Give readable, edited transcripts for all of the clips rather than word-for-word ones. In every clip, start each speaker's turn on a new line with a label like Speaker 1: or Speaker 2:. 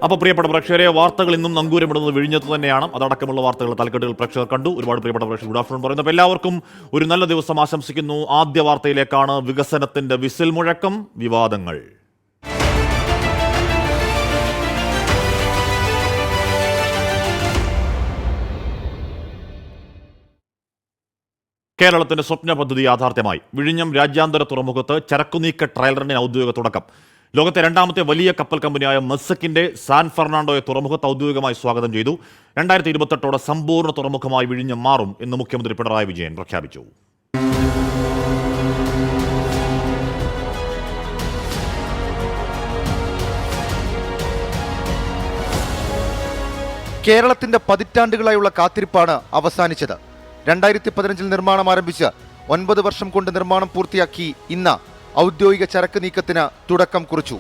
Speaker 1: അപ്പോൾ പ്രിയപ്പെട്ട പ്രേക്ഷകരെ, വാർത്തകൾ ഇന്നും നങ്കൂരമിടുന്നത് വിഴിഞ്ഞത്ത് തന്നെയാണ്. അതടക്കമുള്ള വാർത്തകൾ തലക്കെട്ടുകൾ പ്രേക്ഷകർ കണ്ടു. ഒരുപാട് പ്രിയപ്പെട്ട പ്രേക്ഷകർ ഗുഡ് ആഫ്റ്റർനൂൺ പറയുന്നു. അപ്പോൾ എല്ലാവർക്കും ഒരു നല്ല ദിവസം ആശംസിക്കുന്നു. ആദ്യ വാർത്തയിലേക്കാണ്. വികസനത്തിന്റെ വിസിൽ മുഴക്കം, വിവാദങ്ങൾ. കേരളത്തിന്റെ സ്വപ്ന പദ്ധതി യാഥാർത്ഥ്യമായി. വിഴിഞ്ഞം രാജ്യാന്തര തുറമുഖത്ത് ചരക്കുനീക്ക ട്രയൽ റണ്ണിന് ഔദ്യോഗിക തുടക്കം. ലോകത്തെ രണ്ടാമത്തെ വലിയ കപ്പൽ കമ്പനിയായ മെർസക്കിന്റെ സാൻ ഫെർണാണ്ടോയെ തുറമുഖത്ത് ഔദ്യോഗികമായി സ്വാഗതം ചെയ്തു. 2028 സമ്പൂർണ്ണ തുറമുഖമായി വിഴിഞ്ഞം മാറും എന്ന് മുഖ്യമന്ത്രി പിണറായി വിജയൻ പ്രഖ്യാപിച്ചു.
Speaker 2: കേരളത്തിന്റെ പതിറ്റാണ്ടുകളായുള്ള കാത്തിരിപ്പാണ് അവസാനിച്ചത്. 2015 നിർമ്മാണം ആരംഭിച്ച് 9 വർഷം കൊണ്ട് നിർമ്മാണം പൂർത്തിയാക്കി ഇന്ന് ഔദ്യോഗിക ചരക്ക് നീക്കത്തിന് തുടക്കം കുറിച്ചു.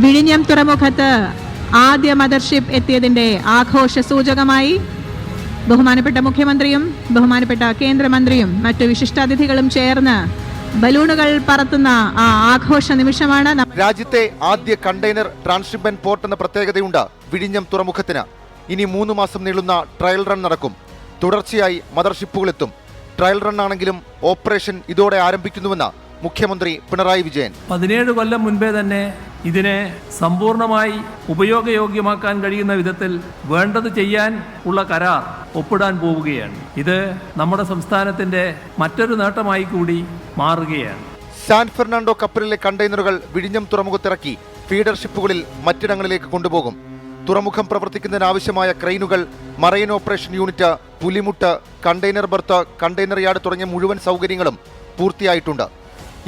Speaker 3: വിഴിഞ്ഞം തുറമുഖത്ത് ആദ്യ മദർഷിപ്പ് എത്തിയതിന്റെ ആഘോഷ സൂചകമായി ബഹുമാനപ്പെട്ട മുഖ്യമന്ത്രിയും ബഹുമാനപ്പെട്ട കേന്ദ്രമന്ത്രിയും മറ്റു വിശിഷ്ടാതിഥികളും ചേർന്ന് ബലൂണുകൾ പറത്തുന്ന ആ ആഘോഷ നിമിഷമാണ്.
Speaker 2: രാജ്യത്തെ ആദ്യ കണ്ടെയ്നർ ട്രാൻസ്ഷിപ്മെന്റ് പോർട്ട് എന്ന പ്രത്യേകതയുണ്ട് വിഴിഞ്ഞം തുറമുഖത്തിന്. ഇനി 3 മാസം നീളുന്ന ട്രയൽ റൺ നടക്കും. തുടർച്ചയായി മദർഷിപ്പുകളെത്തും. ട്രയൽ റൺ ആണെങ്കിലും ഓപ്പറേഷൻ ഇതോടെ ആരംഭിക്കുന്നുവെന്ന് മുഖ്യമന്ത്രി പിണറായി വിജയൻ.
Speaker 4: 17 കൊല്ലം മുൻപേ തന്നെ ഇതിനെ സമ്പൂർണ്ണമായി ഉപയോഗയോഗ്യമാക്കാൻ കഴിയുന്ന വിധത്തിൽ വേണ്ടത് ചെയ്യാൻ ഉള്ള കരാർ ഒപ്പിടാൻ പോവുകയാണ്. ഇത് നമ്മുടെ സംസ്ഥാനത്തിന്റെ മറ്റൊരു നേട്ടമായി കൂടി മാറുകയാണ്.
Speaker 2: സാൻ ഫെർണാണ്ടോ കപ്പലിലെ കണ്ടെയ്നറുകൾ വിഴിഞ്ഞം തുറമുഖത്തിറക്കി ഫീഡർ ഷിപ്പുകളിൽ മറ്റിടങ്ങളിലേക്ക് കൊണ്ടുപോകും. തുറമുഖം പ്രവർത്തിക്കുന്നതിനാവശ്യമായ ക്രെയിനുകൾ, മറൈൻ ഓപ്പറേഷൻ യൂണിറ്റ്, പുലിമുട്ട്, കണ്ടെയ്നർ ബർത്ത്, കണ്ടെയ്നർ യാർഡ് തുടങ്ങിയ മുഴുവൻ സൗകര്യങ്ങളും പൂർത്തിയായിട്ടുണ്ട്.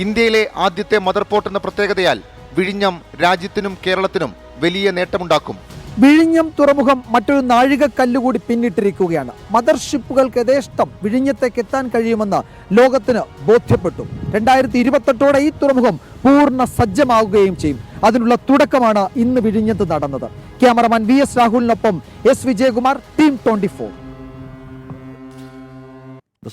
Speaker 2: ഇന്ത്യയിലെ ആദ്യത്തെ മദർ പോർട്ട് എന്ന പ്രത്യേകതയാൽ വിഴിഞ്ഞം രാജ്യത്തിനും കേരളത്തിനും വലിയ നേട്ടമുണ്ടാക്കും.
Speaker 5: വിഴിഞ്ഞം തുറമുഖം മറ്റൊരു നാഴികക്കല്ലുകൂടി പിന്നിട്ടിരിക്കുകയാണ്. മദർഷിപ്പുകൾക്ക് യഥേഷ്ടം വിഴിഞ്ഞത്തേക്ക് എത്താൻ കഴിയുമെന്ന് ലോകത്തിന് ബോധ്യപ്പെട്ടു. 2028 ഈ തുറമുഖം പൂർണ്ണ സജ്ജമാവുകയും ചെയ്യും. അതിനുള്ള തുടക്കമാണ് ഇന്ന് വിഴിഞ്ഞത്ത് നടന്നത്. Cameraman VS രാഹുലിനൊപ്പം S Vijayakumar, team 24.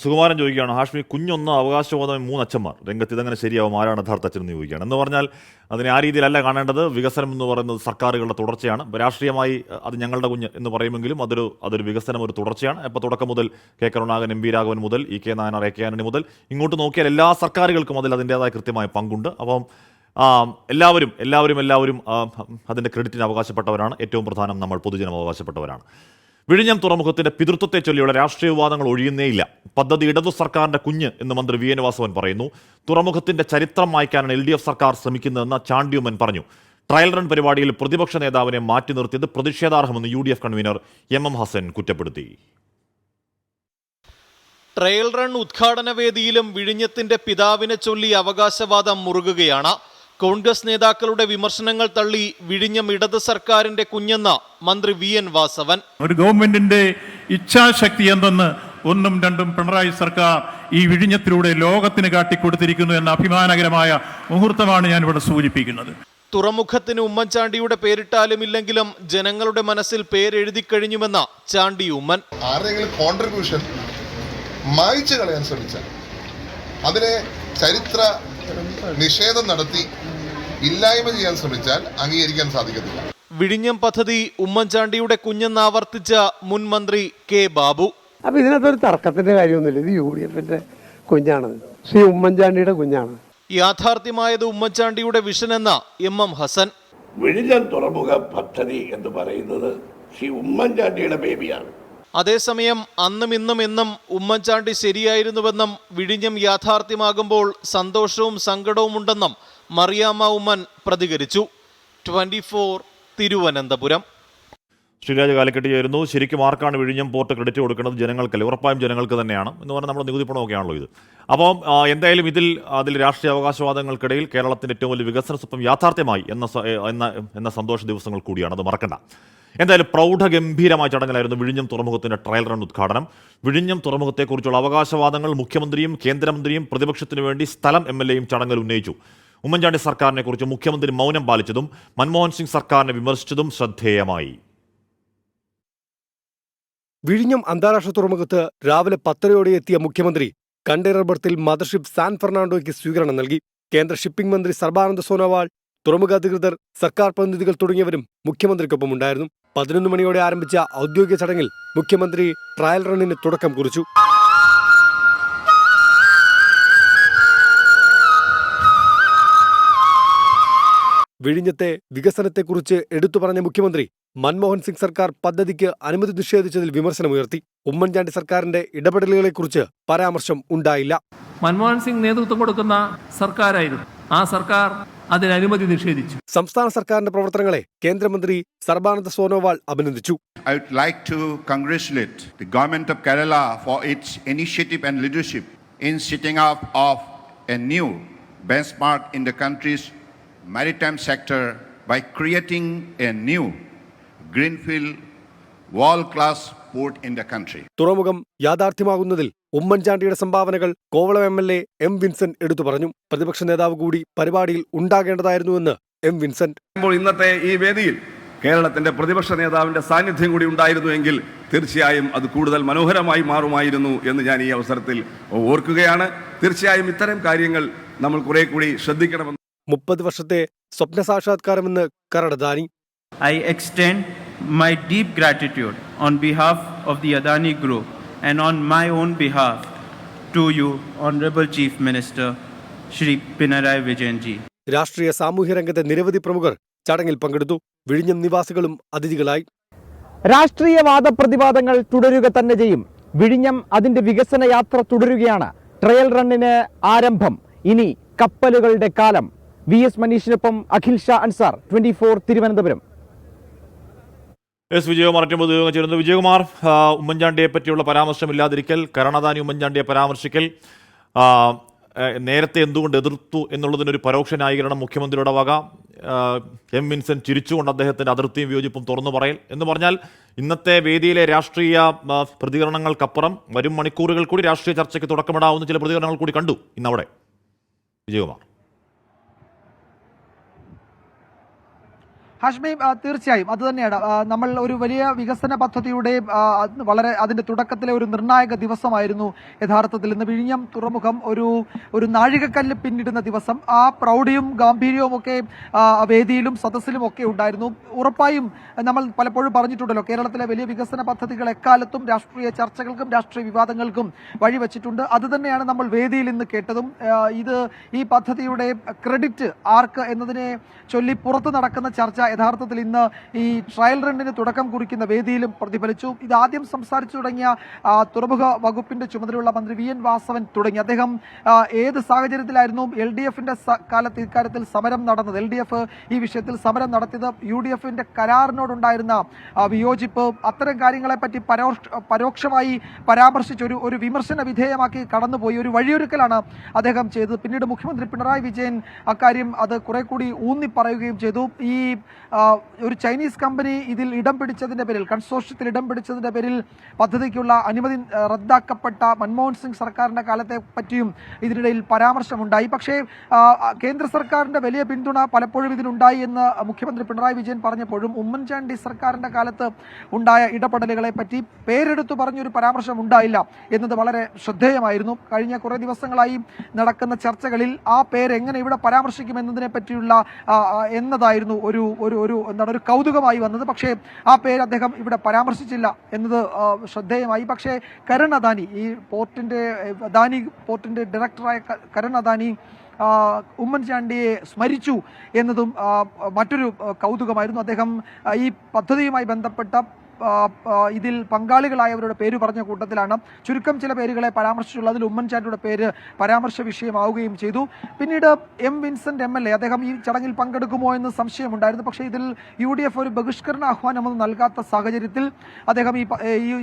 Speaker 1: Sukumaran ചോദിക്കുകയാണ്, ഹാഷ്മി കുഞ്ഞൊന്ന് അവകാശവാദം 3 അച്ഛന്മാർ രംഗത്ത്, ഇതങ്ങനെ ശരിയാവും, ആരാണ് യഥാർത്ഥ അച്ഛൻ എന്ന് ചോദിക്കുകയാണ്. എന്ന് പറഞ്ഞാൽ അതിനെ ആ രീതിയിലല്ല കാണേണ്ടത്. വികസനം എന്ന് പറയുന്നത് സർക്കാരുകളുടെ തുടർച്ചയാണ്. രാഷ്ട്രീയമായി അത് ഞങ്ങളുടെ കുഞ്ഞ് എന്ന് പറയുമെങ്കിലും അതൊരു വികസനം, ഒരു തുടർച്ചയാണ്. ഇപ്പോൾ തുടക്കം മുതൽ കെ കരുണാകരൻ, MB രാഘവൻ മുതൽ EK നായനാർ, AK ആന്റണി മുതൽ ഇങ്ങോട്ട് നോക്കിയാൽ എല്ലാ സർക്കാരുകൾക്കും അതിൻ്റേതായ കൃത്യമായ പങ്കുണ്ട്. അപ്പം എല്ലാവരും അതിൻ്റെ ക്രെഡിറ്റിന് അവകാശപ്പെട്ടവരാണ്. ഏറ്റവും പ്രധാനം നമ്മൾ പൊതുജനം അവകാശപ്പെട്ടവരാണ്. വിഴിഞ്ഞം തുറമുഖത്തിന്റെ പിതൃത്വത്തെ ചൊല്ലിയുള്ള രാഷ്ട്രീയ വിവാദങ്ങൾ ഒഴിയുന്നേയില്ല. പദ്ധതി ഇടതു സർക്കാരിന്റെ കുഞ്ഞ് എന്ന് മന്ത്രി VN വാസവൻ പറയുന്നു. തുറമുഖത്തിന്റെ ചരിത്രം മായ്ക്കാനാണ് LDF സർക്കാർ ശ്രമിക്കുന്നതെന്ന് ചാണ്ടിയുമ്മൻ പറഞ്ഞു. ട്രയൽ റൺ പരിപാടിയിൽ പ്രതിപക്ഷ നേതാവിനെ മാറ്റി നിർത്തിയത് പ്രതിഷേധാർഹമെന്ന് UDF കൺവീനർ MM ഹസൻ കുറ്റപ്പെടുത്തി.
Speaker 6: ട്രയൽ റൺ ഉദ്ഘാടന വേദിയിലും വിഴിഞ്ഞത്തിന്റെ പിതാവിനെ ചൊല്ലി അവകാശവാദം മുറുകുകയാണ്. കോൺഗ്രസ് നേതാക്കളുടെ വിമർശനങ്ങൾ തള്ളി വിഴിഞ്ഞം ഇടത് സർക്കാരിന്റെ കുഞ്ഞെന്ന മന്ത്രി VN വാസവൻ.
Speaker 7: ഒരു ഗവൺമെന്റിന്റെ ഇച്ഛാശക്തി എന്തെന്ന് ഒന്നും രണ്ടും പിണറായി സർക്കാർ ഈ വിഴിഞ്ഞത്തിലൂടെ ലോകത്തിന് കാട്ടിക്കൊടുത്തിരിക്കുന്നു എന്ന അഭിമാനകരമായ മുഹൂർത്തമാണ് ഞാൻ ഇവിടെ സൂചിപ്പിക്കുന്നത്.
Speaker 6: തുറമുഖത്തിന് ഉമ്മൻചാണ്ടിയുടെ പേരിട്ടാലും ഇല്ലെങ്കിലും ജനങ്ങളുടെ മനസ്സിൽ പേരെഴുതി കഴിഞ്ഞുമെന്ന ചാണ്ടി ഉമ്മൻ.
Speaker 8: ആരെങ്കിലും കോൺട്രിബ്യൂഷൻ മായ്ച്ചു കളയാൻ ശ്രമിച്ചാൽ, അതിനെ ചരിത്ര നിഷേധം നടത്തി ഇല്ലായ്മ ചെയ്യാൻ ശ്രമിച്ചാൽ അംഗീകരിക്കാൻ സാധിക്കത്തില്ല.
Speaker 6: വിഴിഞ്ഞം പദ്ധതി ഉമ്മൻചാണ്ടിയുടെ കുഞ്ഞെന്ന് ആവർത്തിച്ച മുൻ മന്ത്രി K ബാബു.
Speaker 9: അപ്പൊ ഇതിനകത്തൊരു തർക്കത്തിന്റെ കാര്യമൊന്നുമില്ല. ഇത് UDFന്റെ കുഞ്ഞാണ്, ശ്രീ ഉമ്മൻചാണ്ടിയുടെ കുഞ്ഞാണ്.
Speaker 6: യാഥാർത്ഥ്യമായത് ഉമ്മൻചാണ്ടിയുടെ വിഷൻ എന്ന MM ഹസൻ.
Speaker 10: വിഴിഞ്ഞം തുറമുഖ പദ്ധതി എന്ന് പറയുന്നത് ശ്രീ ഉമ്മൻചാണ്ടിയുടെ ബേബിയാണ്.
Speaker 6: അതേസമയം അന്നും ഇന്നും എന്നും ഉമ്മൻചാണ്ടി ശരിയായിരുന്നുവെന്നും വിഴിഞ്ഞം യാഥാർത്ഥ്യമാകുമ്പോൾ സന്തോഷവും സങ്കടവും ഉണ്ടെന്നും മറിയാമ്മ ഉമ്മൻ പ്രതികരിച്ചു. 24 തിരുവനന്തപുരം.
Speaker 1: ശ്രീരാജ് കാലിക്കറ്റ് ചേരുന്നു. ശരിക്കും ആർക്കാണ് വിഴിഞ്ഞം പോർട്ട് ക്രെഡിറ്റ് കൊടുക്കുന്നത്? ജനങ്ങൾക്കല്ലേ? ഉറപ്പായും ജനങ്ങൾക്ക് തന്നെയാണ് എന്ന് പറഞ്ഞാൽ നമ്മുടെ നികുതി പണമൊക്കെയാണല്ലോ ഇത്. അപ്പം എന്തായാലും അതിൽ രാഷ്ട്രീയ അവകാശവാദങ്ങൾക്കിടയിൽ കേരളത്തിൻ്റെ ഏറ്റവും വലിയ വികസന സ്വപ്നം യാഥാർത്ഥ്യമായി എന്ന സന്തോഷ ദിവസങ്ങൾ കൂടിയാണ്. അത് മറക്കണ്ട. എന്തായാലും പ്രൗഢഗംഭീരമായ ചടങ്ങിലായിരുന്നു വിഴിഞ്ഞം തുറമുഖത്തിന്റെ ട്രയൽ റൺ ഉദ്ഘാടനം. വിഴിഞ്ഞം തുറമുഖത്തെക്കുറിച്ചുള്ള അവകാശവാദങ്ങൾ മുഖ്യമന്ത്രിയും കേന്ദ്രമന്ത്രിയും പ്രതിപക്ഷത്തിനു വേണ്ടി സ്ഥലം MLAയും ചടങ്ങിൽ ഉന്നയിച്ചു. ഉമ്മൻചാണ്ടി സർക്കാരിനെ കുറിച്ച് മുഖ്യമന്ത്രി മൗനം പാലിച്ചതും മൻമോഹൻ സിംഗ് സർക്കാരിനെ വിമർശിച്ചതും ശ്രദ്ധേയമായി.
Speaker 11: വിഴിഞ്ഞം അന്താരാഷ്ട്ര തുറമുഖത്ത് രാവിലെ 10:30 എത്തിയ മുഖ്യമന്ത്രി കണ്ടെയ്നർ ബർത്തിൽ മദർഷിപ്പ് സാൻ ഫെർണാണ്ടോയ്ക്ക് സ്വീകരണം നൽകി. കേന്ദ്ര ഷിപ്പിംഗ് മന്ത്രി സർബാനന്ദ സോനോവാൾ, തുറമുഖ അധികൃതർ, സർക്കാർ പ്രതിനിധികൾ തുടങ്ങിയവരും മുഖ്യമന്ത്രിക്കൊപ്പം ഉണ്ടായിരുന്നു. 11 മണിയോടെ ആരംഭിച്ച ഔദ്യോഗിക ചടങ്ങിൽ മുഖ്യമന്ത്രി ട്രയൽ റണ്ണിന് തുടക്കം കുറിച്ചു. വിഴിഞ്ഞത്തെ വികസനത്തെക്കുറിച്ച് എടുത്തു പറഞ്ഞ മുഖ്യമന്ത്രി മൻമോഹൻ സിംഗ് സർക്കാർ പദ്ധതിക്ക് അനുമതി നിഷേധിച്ചതിൽ വിമർശനമുയർത്തി. ഉമ്മൻചാണ്ടി സർക്കാരിന്റെ ഇടപെടലുകളെക്കുറിച്ച് പരാമർശം ഉണ്ടായില്ല.
Speaker 4: മൻമോഹൻ സിംഗ് നേതൃത്വം കൊടുക്കുന്ന സർക്കാരായിരുന്നു. ആ സർക്കാർ അതിന് അനുമതി നിഷേധിച്ചു.
Speaker 11: സംസ്ഥാന സർക്കാരിന്റെ പ്രവർത്തനങ്ങളെ കേന്ദ്രമന്ത്രി സർബാനന്ദ സോനോവാൾ അഭിനന്ദിച്ചു.
Speaker 12: I would like to congratulate the government of Kerala for its initiative and leadership in setting up of a new benchmark in the country's maritime sector by creating a new greenfield world-class port in the country.
Speaker 11: തുറമുഖം യാഥാർത്ഥ്യമാകുന്നതിൽ ഉമ്മൻചാണ്ടിയുടെ സംഭാവനകൾ Kovalam MLA M. Vincent എടുത്തു പറഞ്ഞു. പ്രതിപക്ഷ നേതാവ് കൂടി പരിപാടിയിൽ ഉണ്ടാകേണ്ടതായിരുന്നുവെന്ന് M. Vincent.
Speaker 13: ഇന്നത്തെ ഈ വേദിയിൽ കേരളത്തിന്റെ പ്രതിപക്ഷ നേതാവിന്റെ സാന്നിധ്യം കൂടി ഉണ്ടായിരുന്നുവെങ്കിൽ തീർച്ചയായും അത് കൂടുതൽ മനോഹരമായി മാറുമായിരുന്നു എന്ന് ഞാൻ ഈ അവസരത്തിൽ ഓർക്കുകയാണ്. തീർച്ചയായും ഇത്തരം കാര്യങ്ങൾ നമ്മൾ കുറെ കൂടി ശ്രദ്ധിക്കണമെന്ന്.
Speaker 11: 30 വർഷത്തെ സ്വപ്ന സാക്ഷാത്കാരമെന്ന് കരടദാനി.
Speaker 14: I extend my deep gratitude on behalf of the Adani Group and on my own behalf to you, Honorable Chief Minister Shri Pinarayi Vijayan ji.
Speaker 11: രാഷ്ട്രീയ സാമൂഹ്യ രംഗത്തെ നിരവധി പ്രമുഖർ ചടങ്ങിൽ പങ്കെടുത്തു. വിഴിഞ്ഞം നിവാസികളും അതിഥികളായി. രാഷ്ട്രീയ വാദപ്രതിവാദങ്ങൾ തുടരുക തന്നെ ചെയ്യും. വിഴിഞ്ഞം അതിന്റെ വികസന യാത്ര തുടരുകയാണ്. ട്രയൽ റണ്ണിന് ആരംഭം. ഇനി കപ്പലുകളുടെ കാലം. VS മനീഷിനൊപ്പം അഖിൽ ഷാ അൻസാർ, 24 തിരുവനന്തപുരം.
Speaker 1: എസ് വിജയകുമാർ ഉദ്യോഗം ചേരുന്നു. വിജയകുമാർ, ഉമ്മൻചാണ്ടിയെ പറ്റിയുള്ള പരാമർശമില്ലാതിരിക്കൽ, കരുണാനിധി ഉമ്മൻചാണ്ടിയെ പരാമർശിക്കൽ നേരത്തെ എന്തുകൊണ്ട് എതിർത്തു എന്നുള്ളതിനൊരു പരോക്ഷ ന്യായീകരണം മുഖ്യമന്ത്രിയുടെ വക. M. വിൻസെന്റ് ചിരിച്ചുകൊണ്ട് അദ്ദേഹത്തിന്റെ അതിർത്തിയും വിയോജിപ്പും തുറന്നു പറയൽ എന്ന് പറഞ്ഞാൽ ഇന്നത്തെ വേദിയിലെ രാഷ്ട്രീയ പ്രതികരണങ്ങൾക്കപ്പുറം വരും മണിക്കൂറുകൾ കൂടി രാഷ്ട്രീയ ചർച്ചയ്ക്ക് തുടക്കമിടാവുന്ന ചില പ്രതികരണങ്ങൾ കൂടി കണ്ടു ഇന്നവിടെ. വിജയകുമാർ.
Speaker 5: ഹാഷ്മി, തീർച്ചയായും അത് തന്നെയാണ്. നമ്മൾ ഒരു വലിയ വികസന പദ്ധതിയുടെ വളരെ അതിന്റെ തുടക്കത്തിലെ ഒരു നിർണായക ദിവസമായിരുന്നു യഥാർത്ഥത്തിൽ ഇന്ന്. വിഴിഞ്ഞം തുറമുഖം ഒരു നാഴികക്കല്ല് പിന്നിടുന്ന ദിവസം. ആ പ്രൗഢിയും ഗാംഭീര്യവും ഒക്കെ വേദിയിലും സദസ്സിലും ഒക്കെ ഉണ്ടായിരുന്നു. ഉറപ്പായും നമ്മൾ പലപ്പോഴും പറഞ്ഞിട്ടുണ്ടല്ലോ, കേരളത്തിലെ വലിയ വികസന പദ്ധതികൾ എക്കാലത്തും രാഷ്ട്രീയ ചർച്ചകൾക്കും രാഷ്ട്രീയ വിവാദങ്ങൾക്കും വഴിവെച്ചിട്ടുണ്ട്. അത് തന്നെയാണ് നമ്മൾ വേദിയിൽ ഇന്ന് കേട്ടതും. ഈ പദ്ധതിയുടെ ക്രെഡിറ്റ് ആർക്ക് എന്നതിനെ ചൊല്ലി പുറത്ത് നടക്കുന്ന ചർച്ച യഥാർത്ഥത്തിൽ ഇന്ന് ഈ ട്രയൽ റണ്ണിന് തുടക്കം കുറിക്കുന്ന വേദിയിലും പ്രതിഫലിച്ചു. ഇതാദ്യം സംസാരിച്ചു തുടങ്ങിയ തുറമുഖ വകുപ്പിന്റെ ചുമതലയുള്ള മന്ത്രി VN വാസവൻ തുടങ്ങി. അദ്ദേഹം ഏത് സാഹചര്യത്തിലായിരുന്നു LDFന്റെ കാലത്ത് ഇക്കാര്യത്തിൽ സമരം നടന്നത്, LDF ഈ വിഷയത്തിൽ സമരം നടത്തിയത്, UDFന്റെ കരാറിനോടുണ്ടായിരുന്ന വിയോജിപ്പ്, അത്തരം കാര്യങ്ങളെപ്പറ്റി പരോക്ഷമായി പരാമർശിച്ച് ഒരു വിമർശന വിധേയമാക്കി കടന്നുപോയി. ഒരു വഴിയൊരുക്കലാണ് അദ്ദേഹം ചെയ്തത്. പിന്നീട് മുഖ്യമന്ത്രി പിണറായി വിജയൻ അക്കാര്യം അത് കുറെ കൂടി ഊന്നി പറയുകയും ചെയ്തു. ഈ ഒരു ചൈനീസ് കമ്പനി ഇതിൽ ഇടം പിടിച്ചതിന്റെ പേരിൽ, കൺസോർഷ്യത്തിൽ ഇടം പിടിച്ചതിന്റെ പേരിൽ പദ്ധതിക്കുള്ള അനുമതി റദ്ദാക്കപ്പെട്ട മൻമോഹൻ സിംഗ് സർക്കാരിന്റെ കാലത്തെ പറ്റിയും ഇതിനിടയിൽ പരാമർശമുണ്ടായി. പക്ഷേ കേന്ദ്ര സർക്കാരിന്റെ വലിയ പിന്തുണ പലപ്പോഴും ഇതിനുണ്ടായി എന്ന് മുഖ്യമന്ത്രി പിണറായി വിജയൻ പറഞ്ഞപ്പോഴും ഉമ്മൻചാണ്ടി സർക്കാരിന്റെ കാലത്ത് ഉണ്ടായ ഇടപെടലുകളെ പറ്റി പേരെടുത്തു പറഞ്ഞൊരു പരാമർശം ഉണ്ടായില്ല എന്നത് വളരെ ശ്രദ്ധേയമായിരുന്നു. കഴിഞ്ഞ കുറേ ദിവസങ്ങളായി നടക്കുന്ന ചർച്ചകളിൽ ആ പേര് എങ്ങനെ ഇവിടെ പരാമർശിക്കുമെന്നതിനെ പറ്റിയുള്ള എന്നതായിരുന്നു ഒരു കൗതുകമായി വന്നത്. പക്ഷേ ആ പേര് അദ്ദേഹം ഇവിടെ പരാമർശിച്ചില്ല എന്നത് ശ്രദ്ധേയമായി. പക്ഷേ കരൺ അദാനി, ഈ അദാനി പോർട്ടിന്റെ ഡയറക്ടറായ കരൺ അദാനി ഉമ്മൻചാണ്ടിയെ സ്മരിച്ചു എന്നതും മറ്റൊരു കൗതുകമായിരുന്നു. അദ്ദേഹം ഈ പദ്ധതിയുമായി ബന്ധപ്പെട്ട ഇതിൽ പങ്കാളികളായവരുടെ പേര് പറഞ്ഞ കൂട്ടത്തിലാണ്. ചുരുക്കം ചില പേരുകളെ പരാമർശിച്ചുള്ള അതിൽ ഉമ്മൻചാണ്ടിയുടെ പേര് പരാമർശ വിഷയമാവുകയും ചെയ്തു. പിന്നീട് M. വിൻസെന്റ് MLA അദ്ദേഹം ഈ ചടങ്ങിൽ പങ്കെടുക്കുമോ എന്ന് സംശയമുണ്ടായിരുന്നു. പക്ഷേ ഇതിൽ UDF ഒരു ബഹിഷ്കരണ ആഹ്വാനമൊന്നും നൽകാത്ത സാഹചര്യത്തിൽ അദ്ദേഹം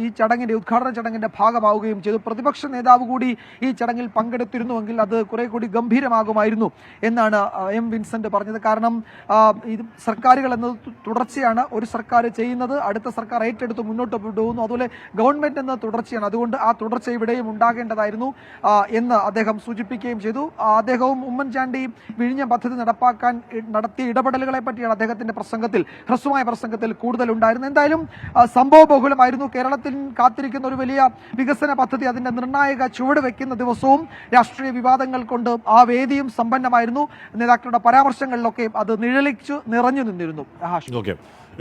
Speaker 5: ഈ ചടങ്ങിന്റെ ഉദ്ഘാടന ചടങ്ങിന്റെ ഭാഗമാവുകയും ചെയ്തു. പ്രതിപക്ഷ നേതാവ് കൂടി ഈ ചടങ്ങിൽ പങ്കെടുത്തിരുന്നുവെങ്കിൽ അത് കുറെ കൂടി ഗംഭീരമാകുമായിരുന്നു എന്നാണ് M. വിൻസെന്റ് പറഞ്ഞത്. കാരണം ഇത് സർക്കാരുകൾ എന്നത് തുടർച്ചയാണ്. ഒരു സർക്കാർ ചെയ്യുന്നത് അടുത്ത സർക്കാർ ഏറ്റെടുത്ത് മുന്നോട്ട് പോകുന്നു. അതുപോലെ ഗവൺമെന്റ് എന്ന തുടർച്ചയാണ്, അതുകൊണ്ട് ആ തുടർച്ച ഇവിടെയും ഉണ്ടാകേണ്ടതായിരുന്നു എന്ന് അദ്ദേഹം സൂചിപ്പിക്കുകയും ചെയ്തു. അദ്ദേഹവും ഉമ്മൻചാണ്ടി വിഴിഞ്ഞം പദ്ധതി നടപ്പാക്കാൻ നടത്തിയ ഇടപെടലുകളെ പറ്റിയാണ് അദ്ദേഹത്തിന്റെ പ്രസംഗത്തിൽ, ഹ്രസ്വമായ പ്രസംഗത്തിൽ കൂടുതൽ ഉണ്ടായിരുന്നത്. എന്തായാലും സംഭവബഹുലമായിരുന്നു. കേരളത്തിൽ കാത്തിരിക്കുന്ന ഒരു വലിയ വികസന പദ്ധതി അതിന്റെ നിർണായക ചുവട് വെക്കുന്ന ദിവസവും രാഷ്ട്രീയ വിവാദങ്ങൾ കൊണ്ട് ആ വേദിയും സമ്പന്നമായിരുന്നു. നേതാക്കളുടെ പരാമർശങ്ങളിലൊക്കെ അത് നിറഞ്ഞു നിന്നിരുന്നു.
Speaker 1: ഓക്കെ,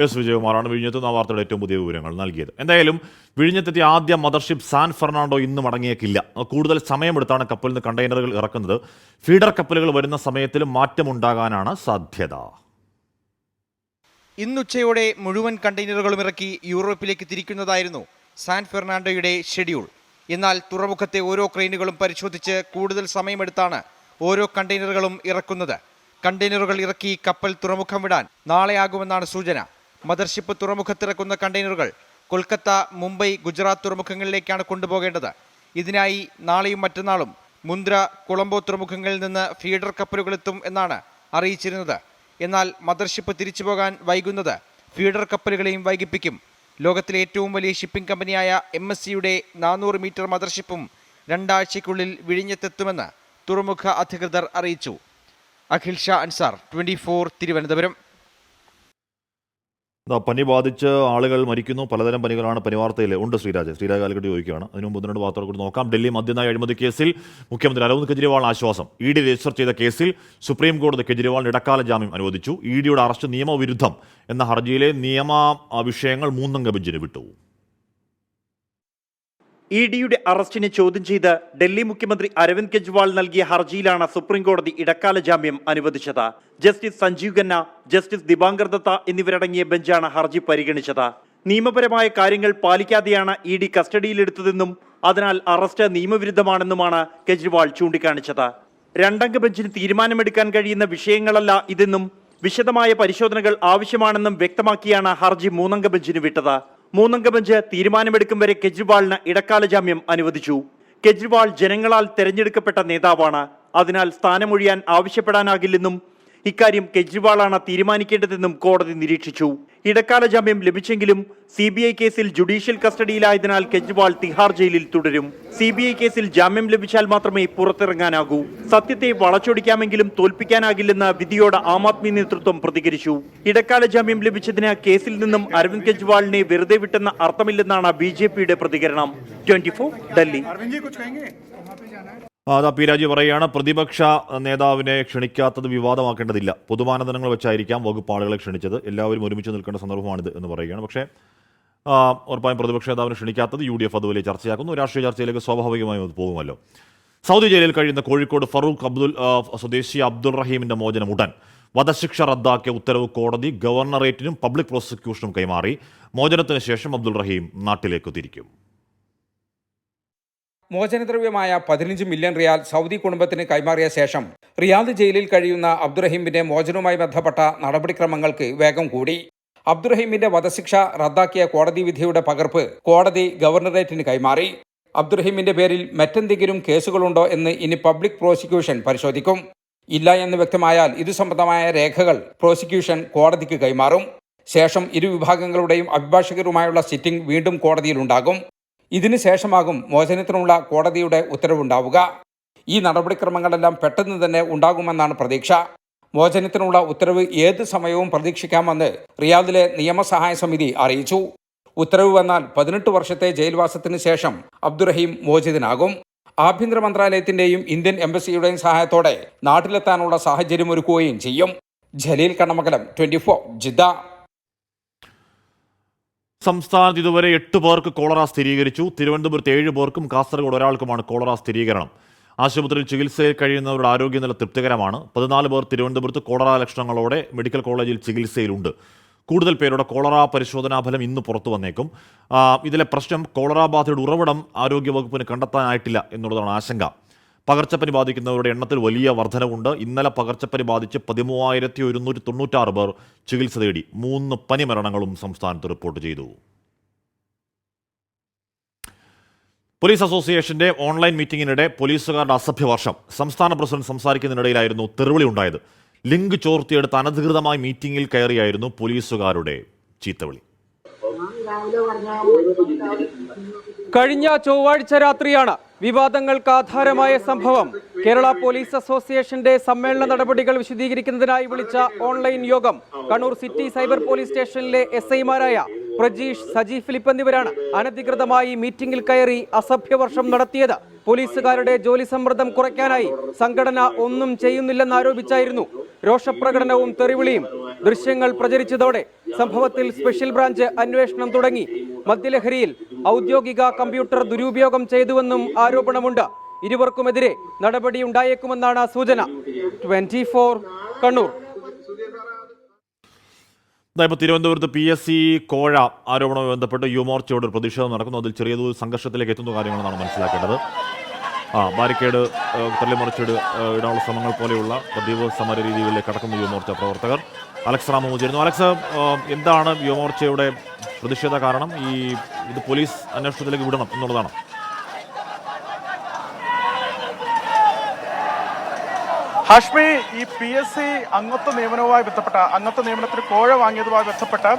Speaker 1: എസ് വിജയകുമാറാണ് വിഴിഞ്ഞത്ത് നിന്ന് വാർത്തയുടെ ഏറ്റവും പുതിയ വിവരങ്ങൾ നൽകിയത്. എന്തായാലും വിഴിഞ്ഞത്തെത്തിയ ആദ്യ മദർഷിപ്പ് സാൻ ഫെർണാണ്ടോ ഇന്ന് മടങ്ങിയേക്കില്ല. കൂടുതൽ സമയമെടുത്താണ് കപ്പലിൽ നിന്ന് കണ്ടെയ്നറുകൾ ഇറക്കുന്നത്. ഫീഡർ കപ്പലുകൾ വരുന്ന സമയത്തിലും മാറ്റമുണ്ടാകാനാണ് സാധ്യത.
Speaker 15: ഇന്നുച്ചയോടെ മുഴുവൻ കണ്ടെയ്നറുകളും ഇറക്കി യൂറോപ്പിലേക്ക് തിരിക്കുന്നതായിരുന്നു സാൻ ഫെർണാണ്ടോയുടെ ഷെഡ്യൂൾ. എന്നാൽ തുറമുഖത്തെ ഓരോ ക്രെയിനുകളും പരിശോധിച്ച് കൂടുതൽ സമയമെടുത്താണ് ഓരോ കണ്ടെയ്നറുകളും ഇറക്കുന്നത്. കണ്ടെയ്നറുകൾ ഇറക്കി കപ്പൽ തുറമുഖം വിടാൻ നാളെയാകുമെന്നാണ് സൂചന. മദർഷിപ്പ് തുറമുഖത്തിറക്കുന്ന കണ്ടെയ്നറുകൾ കൊൽക്കത്ത, മുംബൈ, ഗുജറാത്ത് തുറമുഖങ്ങളിലേക്കാണ് കൊണ്ടുപോകേണ്ടത്. ഇതിനായി നാളെയും മറ്റന്നാളും മുന്ദ്ര, കൊളംബോ തുറമുഖങ്ങളിൽ നിന്ന് ഫീഡർ കപ്പലുകളെത്തും എന്നാണ് അറിയിച്ചിരുന്നത്. എന്നാൽ മദർഷിപ്പ് തിരിച്ചു പോകാൻ വൈകുന്നത് ഫീഡർ കപ്പലുകളെയും വൈകിപ്പിക്കും. ലോകത്തിലെ ഏറ്റവും വലിയ ഷിപ്പിംഗ് കമ്പനിയായ MSCയുടെ 400 മീറ്റർ മദർഷിപ്പും 2 ആഴ്ചയ്ക്കുള്ളിൽ വിഴിഞ്ഞത്തെത്തുമെന്ന് തുറമുഖ അധികൃതർ അറിയിച്ചു. അഖിൽ ഷാ അൻസാർ, 24 തിരുവനന്തപുരം.
Speaker 1: പനി ബാധിച്ച് ആളുകൾ മരിക്കുന്നു. പലതരം പനികളാണ് പനിവാർത്തയിൽ ഉണ്ട്. ശ്രീരാജ് കാലിക്കട്ട് ചോദിക്കുകയാണ്. അതിന് മുമ്പ് 1-2 വാർത്തകൾ കൂടി നോക്കാം. ഡൽഹി മദ്യനയ അഴിമതി കേസിൽ മുഖ്യമന്ത്രി അരവിന്ദ് കെജ്രിവാൾ ആശ്വാസം. ED രജിസ്റ്റർ ചെയ്ത കേസിൽ സുപ്രീം കോടതി കെജ്രിവാളിന് ഇടക്കാല ജാമ്യം അനുവദിച്ചു. EDയുടെ അറസ്റ്റ് നിയമവിരുദ്ധം എന്ന ഹർജിയിലെ നിയമ വിഷയങ്ങൾ 3-അംഗ ബെഞ്ചിന് വിട്ടു.
Speaker 16: EDയുടെ അറസ്റ്റിനെ ചോദ്യം ചെയ്ത് ഡൽഹി മുഖ്യമന്ത്രി അരവിന്ദ് കെജ്രിവാൾ നൽകിയ ഹർജിയിലാണ് സുപ്രീം കോടതി ഇടക്കാല ജാമ്യം അനുവദിച്ചത്. ജസ്റ്റിസ് സഞ്ജീവ് ഖന്ന, ജസ്റ്റിസ് ദിബാങ്കർ ദത്ത എന്നിവരടങ്ങിയ ബെഞ്ചാണ് ഹർജി പരിഗണിച്ചത്. നിയമപരമായ കാര്യങ്ങൾ പാലിക്കാതെയാണ് ED കസ്റ്റഡിയിലെടുത്തതെന്നും അതിനാൽ അറസ്റ്റ് നിയമവിരുദ്ധമാണെന്നുമാണ് കെജ്രിവാൾ ചൂണ്ടിക്കാണിച്ചത്. 2-അംഗ ബെഞ്ചിന് തീരുമാനമെടുക്കാൻ കഴിയുന്ന വിഷയങ്ങളല്ല ഇതെന്നും വിശദമായ പരിശോധനകൾ ആവശ്യമാണെന്നും വ്യക്തമാക്കിയാണ് ഹർജി 3-അംഗ ബെഞ്ചിന് വിട്ടത്. 3-അംഗ ബെഞ്ച് തീരുമാനമെടുക്കും വരെ കെജ്രിവാളിന് ഇടക്കാല ജാമ്യം അനുവദിച്ചു. കെജ്രിവാൾ ജനങ്ങളാൽ തെരഞ്ഞെടുക്കപ്പെട്ട നേതാവാണ്. അതിനാൽ സ്ഥാനമൊഴിയാൻ ആവശ്യപ്പെടാനാകില്ലെന്നും ഇക്കാര്യം കെജ്രിവാളാണ് തീരുമാനിക്കേണ്ടതെന്നും കോടതി നിരീക്ഷിച്ചു. ഇടക്കാല ജാമ്യം ലഭിച്ചെങ്കിലും CBI കേസിൽ ജുഡീഷ്യൽ കസ്റ്റഡിയിലായതിനാൽ കെജ്രിവാൾ തിഹാർ ജയിലിൽ തുടരും. CBI കേസിൽ ജാമ്യം ലഭിച്ചാൽ മാത്രമേ പുറത്തിറങ്ങാനാകൂ. സത്യത്തെ വളച്ചൊടിക്കാമെങ്കിലും തോൽപ്പിക്കാനാകില്ലെന്ന് വിധിയോട് ആം ആദ്മി നേതൃത്വം പ്രതികരിച്ചു. ഇടക്കാല ജാമ്യം ലഭിച്ചതിന് കേസിൽ നിന്നും അരവിന്ദ് കെജ്രിവാളിനെ വെറുതെ വിട്ടെന്ന അർത്ഥമില്ലെന്നാണ് BJPയുടെ പ്രതികരണം. 24 ഡൽഹി.
Speaker 1: പി രാജി പറയുകയാണ്, പ്രതിപക്ഷ നേതാവിനെ ക്ഷണിക്കാത്തത് വിവാദമാക്കേണ്ടതില്ല. പൊതുമാനദണ്ഡങ്ങൾ വെച്ചായിരിക്കാം വകുപ്പ് ആളുകളെ ക്ഷണിച്ചത്. എല്ലാവരും ഒരുമിച്ച് നിൽക്കേണ്ട സന്ദർഭമാണിത് എന്ന് പറയുകയാണ്. പക്ഷേ ഉറപ്പായും പ്രതിപക്ഷ നേതാവിനെ ക്ഷണിക്കാത്തത് UDF അതുപോലെ ചർച്ചയാക്കുന്നു. രാഷ്ട്രീയ ചർച്ചയിലേക്ക് സ്വാഭാവികമായും അത് പോകുമല്ലോ. സൗദി ജയിലിൽ കഴിയുന്ന കോഴിക്കോട് ഫറൂഖ് സ്വദേശി അബ്ദുൾ റഹീമിന്റെ മോചനം ഉടൻ. വധശിക്ഷ റദ്ദാക്കിയ ഉത്തരവ് കോടതി ഗവർണറേറ്റിനും പബ്ലിക് പ്രോസിക്യൂഷനും കൈമാറി. മോചനത്തിന് ശേഷം അബ്ദുൾ റഹീം നാട്ടിലേക്ക് തിരിക്കും.
Speaker 17: മോചനദ്രവ്യമായ 15 മില്യൺ റിയാൽ സൗദി കുടുംബത്തിന് കൈമാറിയ ശേഷം റിയാദ് ജയിലിൽ കഴിയുന്ന അബ്ദുറഹീമിന്റെ മോചനവുമായി ബന്ധപ്പെട്ട നടപടിക്രമങ്ങൾക്ക് വേഗം കൂടി. അബ്ദുറഹീമിന്റെ വധശിക്ഷ റദ്ദാക്കിയ കോടതി വിധിയുടെ പകർപ്പ് കോടതി ഗവർണറേറ്റിന് കൈമാറി. അബ്ദുറഹീമിന്റെ പേരിൽ മറ്റെന്തെങ്കിലും കേസുകളുണ്ടോ എന്ന് ഇനി പബ്ലിക് പ്രോസിക്യൂഷൻ പരിശോധിക്കും. ഇല്ല എന്ന് വ്യക്തമായാൽ ഇതു സംബന്ധമായ രേഖകൾ പ്രോസിക്യൂഷൻ കോടതിക്ക് കൈമാറും. ശേഷം ഇരു വിഭാഗങ്ങളുടെയും അഭിഭാഷകരുമായുള്ള സിറ്റിംഗ് വീണ്ടും കോടതിയിലുണ്ടാകും. ഇതിനു ശേഷമാകും മോചനത്തിനുള്ള കോടതിയുടെ ഉത്തരവുണ്ടാവുക. ഈ നടപടിക്രമങ്ങളെല്ലാം പെട്ടെന്ന് തന്നെ ഉണ്ടാകുമെന്നാണ് പ്രതീക്ഷ. മോചനത്തിനുള്ള ഉത്തരവ് ഏത് സമയവും പ്രതീക്ഷിക്കാമെന്ന് റിയാദിലെ നിയമസഹായ സമിതി അറിയിച്ചു. ഉത്തരവ് വന്നാൽ 18 വർഷത്തെ ജയിൽവാസത്തിന് ശേഷം അബ്ദുറഹീം മോചിതനാകും. ആഭ്യന്തര മന്ത്രാലയത്തിന്റെയും ഇന്ത്യൻ എംബസിയുടെയും സഹായത്തോടെ നാട്ടിലെത്താനുള്ള സാഹചര്യം ഒരുക്കുകയും ചെയ്യും. ജലീൽ കണ്ണമംഗലം, 24 ജിദ്ദ.
Speaker 1: സംസ്ഥാനത്ത് ഇതുവരെ 8 പേർക്ക് കോളറ സ്ഥിരീകരിച്ചു. തിരുവനന്തപുരത്ത് 7 പേർക്കും കാസർഗോഡ് ഒരാൾക്കുമാണ് കോളറ സ്ഥിരീകരണം. ആശുപത്രിയിൽ ചികിത്സയിൽ കഴിയുന്നവരുടെ ആരോഗ്യനില തൃപ്തികരമാണ്. 14 പേർ തിരുവനന്തപുരത്ത് കോളറ ലക്ഷണങ്ങളോടെ മെഡിക്കൽ കോളേജിൽ ചികിത്സയിലുണ്ട്. കൂടുതൽ പേരുടെ കോളറ പരിശോധനാ ഫലം ഇന്ന് പുറത്തു വന്നേക്കും. ഇതിലെ പ്രശ്നം കോളറ ബാധയുടെ ഉറവിടം ആരോഗ്യവകുപ്പിന് കണ്ടെത്താനായിട്ടില്ല എന്നുള്ളതാണ് ആശങ്ക. പകർച്ചപ്പനി ബാധിക്കുന്നവരുടെ എണ്ണത്തിൽ വലിയ വർധനവുണ്ട്. ഇന്നലെ പകർച്ചപ്പനി ബാധിച്ച് 13,196 പേർ ചികിത്സ തേടി. 3 പനി മരണങ്ങളും സംസ്ഥാനത്ത് റിപ്പോർട്ട് ചെയ്തു. പോലീസ് അസോസിയേഷന്റെ ഓൺലൈൻ മീറ്റിംഗിനിടെ പോലീസുകാരുടെ അസഭ്യവർഷം. സംസ്ഥാന പ്രസിഡന്റ് സംസാരിക്കുന്നതിനിടയിലായിരുന്നു തെറിവിളി ഉണ്ടായത്. ലിങ്ക് ചോർത്തിയെടുത്ത് അനധികൃതമായി മീറ്റിംഗിൽ കയറിയായിരുന്നു പോലീസുകാരുടെ ചീത്തവിളി.
Speaker 17: കഴിഞ്ഞ ചൊവ്വാഴ്ച രാത്രിയാണ് വിവാദങ്ങൾക്ക് ആധാരമായ സംഭവം. കേരള പോലീസ് അസോസിയേഷന്റെ സമ്മേളന നടപടികൾ വിശദീകരിക്കുന്നതിനായി വിളിച്ച ഓൺലൈൻ യോഗം കണ്ണൂർ സിറ്റി സൈബർ പോലീസ് സ്റ്റേഷനിലെ SI-മാരായ പ്രജീഷ്, സജി ഫിലിപ്പ് എന്നിവരാണ് അനധികൃതമായി മീറ്റിംഗിൽ കയറി അസഭ്യവർഷം നടത്തിയത്. പോലീസുകാരുടെ ജോലി സമ്മർദ്ദം കുറയ്ക്കാനായി സംഘടന ഒന്നും ചെയ്യുന്നില്ലെന്നാരോപിച്ചായിരുന്നു രോഷപ്രകടനവും തെറിവിളിയും. ദൃശ്യങ്ങൾ പ്രചരിച്ചതോടെ സംഭവത്തിൽ സ്പെഷ്യൽ ബ്രാഞ്ച് അന്വേഷണം തുടങ്ങി. മദ്യലഹരിയിൽ ഔദ്യോഗിക കമ്പ്യൂട്ടർ ദുരുപയോഗം ചെയ്തുവെന്നും ആരോപണമുണ്ട്. ഇരുവർക്കുമെതിരെ നടപടിയുണ്ടായേക്കുമെന്നാണ് സൂചന. 24 കണ്ണൂർ.
Speaker 1: ഇപ്പോൾ തിരുവനന്തപുരത്ത് PSC കോഴ ആരോപണവുമായി ബന്ധപ്പെട്ട് യുവമോർച്ചയോട് ഒരു പ്രതിഷേധം നടക്കുന്നു. അതിൽ ചെറിയ തോതിൽ സംഘർഷത്തിലേക്ക് എത്തുന്ന കാര്യങ്ങളാണ് മനസ്സിലാക്കേണ്ടത്. ബാരിക്കേഡ് തള്ളിമറിച്ചിട് ഇടാനുള്ള ശ്രമങ്ങൾ പോലെയുള്ള പതിവ് സമര രീതികളിലേക്ക് കടക്കുന്ന യുവമോർച്ച പ്രവർത്തകർ. അലക്സ് റാമു ചേരുന്നു. അലക്സ്, എന്താണ് യുവമോർച്ചയുടെ പ്രതിഷേധ കാരണം? ഇത് പോലീസ് അന്വേഷണത്തിലേക്ക് വിടണം എന്നുള്ളതാണ്.
Speaker 18: ഹാഷ്മി, ഈ PSC അംഗത്വ നിയമനവുമായി ബന്ധപ്പെട്ട അംഗത്വ നിയമനത്തിന് കോഴ വാങ്ങിയതുമായി ബന്ധപ്പെട്ട്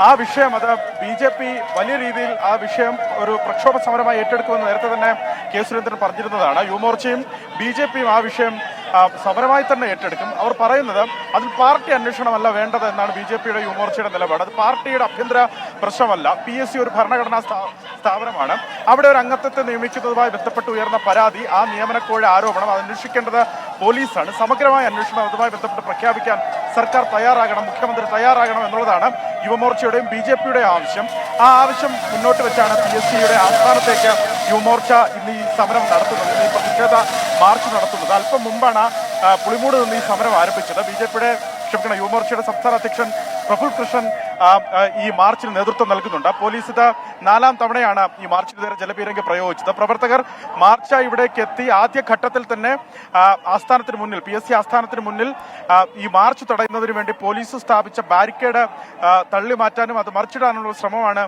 Speaker 18: ആ വിഷയം അത് BJP വലിയ രീതിയിൽ ആ വിഷയം ഒരു പ്രക്ഷോഭ സമരമായി ഏറ്റെടുക്കുമെന്ന് നേരത്തെ തന്നെ കെ സുരേന്ദ്രൻ പറഞ്ഞിരുന്നതാണ്. യുവമോർച്ചയും BJPയും ആ വിഷയം സമരമായി തന്നെ ഏറ്റെടുക്കും. അവർ പറയുന്നത് അതിൽ പാർട്ടി അന്വേഷണമല്ല വേണ്ടത് എന്നാണ് BJPയുടെ യുവമോർച്ചയുടെ നിലപാട്. അത് പാർട്ടിയുടെ ആഭ്യന്തര പ്രശ്നമല്ല. PSC ഒരു ഭരണഘടനാ സ്ഥാപനമാണ്. അവിടെ ഒരു അംഗത്വത്തെ നിയമിക്കുന്നതുമായി ബന്ധപ്പെട്ട് ഉയർന്ന പരാതി, ആ നിയമനക്കോഴ ആരോപണം അത് അന്വേഷിക്കേണ്ടത് പോലീസാണ്. സമഗ്രമായ അന്വേഷണം അതുമായി ബന്ധപ്പെട്ട് പ്രഖ്യാപിക്കാൻ സർക്കാർ തയ്യാറാകണം, മുഖ്യമന്ത്രി തയ്യാറാകണം എന്നുള്ളതാണ് യുവമോർച്ചയുടെയും BJPയുടെയും ആവശ്യം. ആ ആവശ്യം മുന്നോട്ട് വെച്ചാണ് PSCയുടെ ആസ്ഥാനത്തേക്ക് യുവമോർച്ച ഇന്ന് ഈ സമരം നടത്തുന്നത്, ഈ പ്രതിഷേധ മാർച്ച് നടത്തുന്നത്. അല്പം മുമ്പാണ് പുളിമൂട് നിന്ന് ഈ സമരം ആരംഭിച്ചത്. യുവമോർച്ചയുടെ സംസ്ഥാന അധ്യക്ഷൻ പ്രഫുൽ കൃഷ്ണൻ ഈ മാർച്ചിന് നേതൃത്വം നൽകുന്നുണ്ട്. പോലീസ് ഇത് 4ാം തവണയാണ് ഈ മാർച്ചിന് നേരെ ജലപീരങ്കി പ്രയോഗിച്ചത്. പ്രവർത്തകർ മാർച്ച് ഇവിടേക്ക് എത്തി ആദ്യഘട്ടത്തിൽ തന്നെ ആസ്ഥാനത്തിന് മുന്നിൽ PSC ആസ്ഥാനത്തിന് മുന്നിൽ ഈ മാർച്ച് തടയുന്നതിന് വേണ്ടി പോലീസ് സ്ഥാപിച്ച ബാരിക്കേഡ് തള്ളി മാറ്റാനും അത് മറിച്ചിടാനുള്ള ശ്രമമാണ്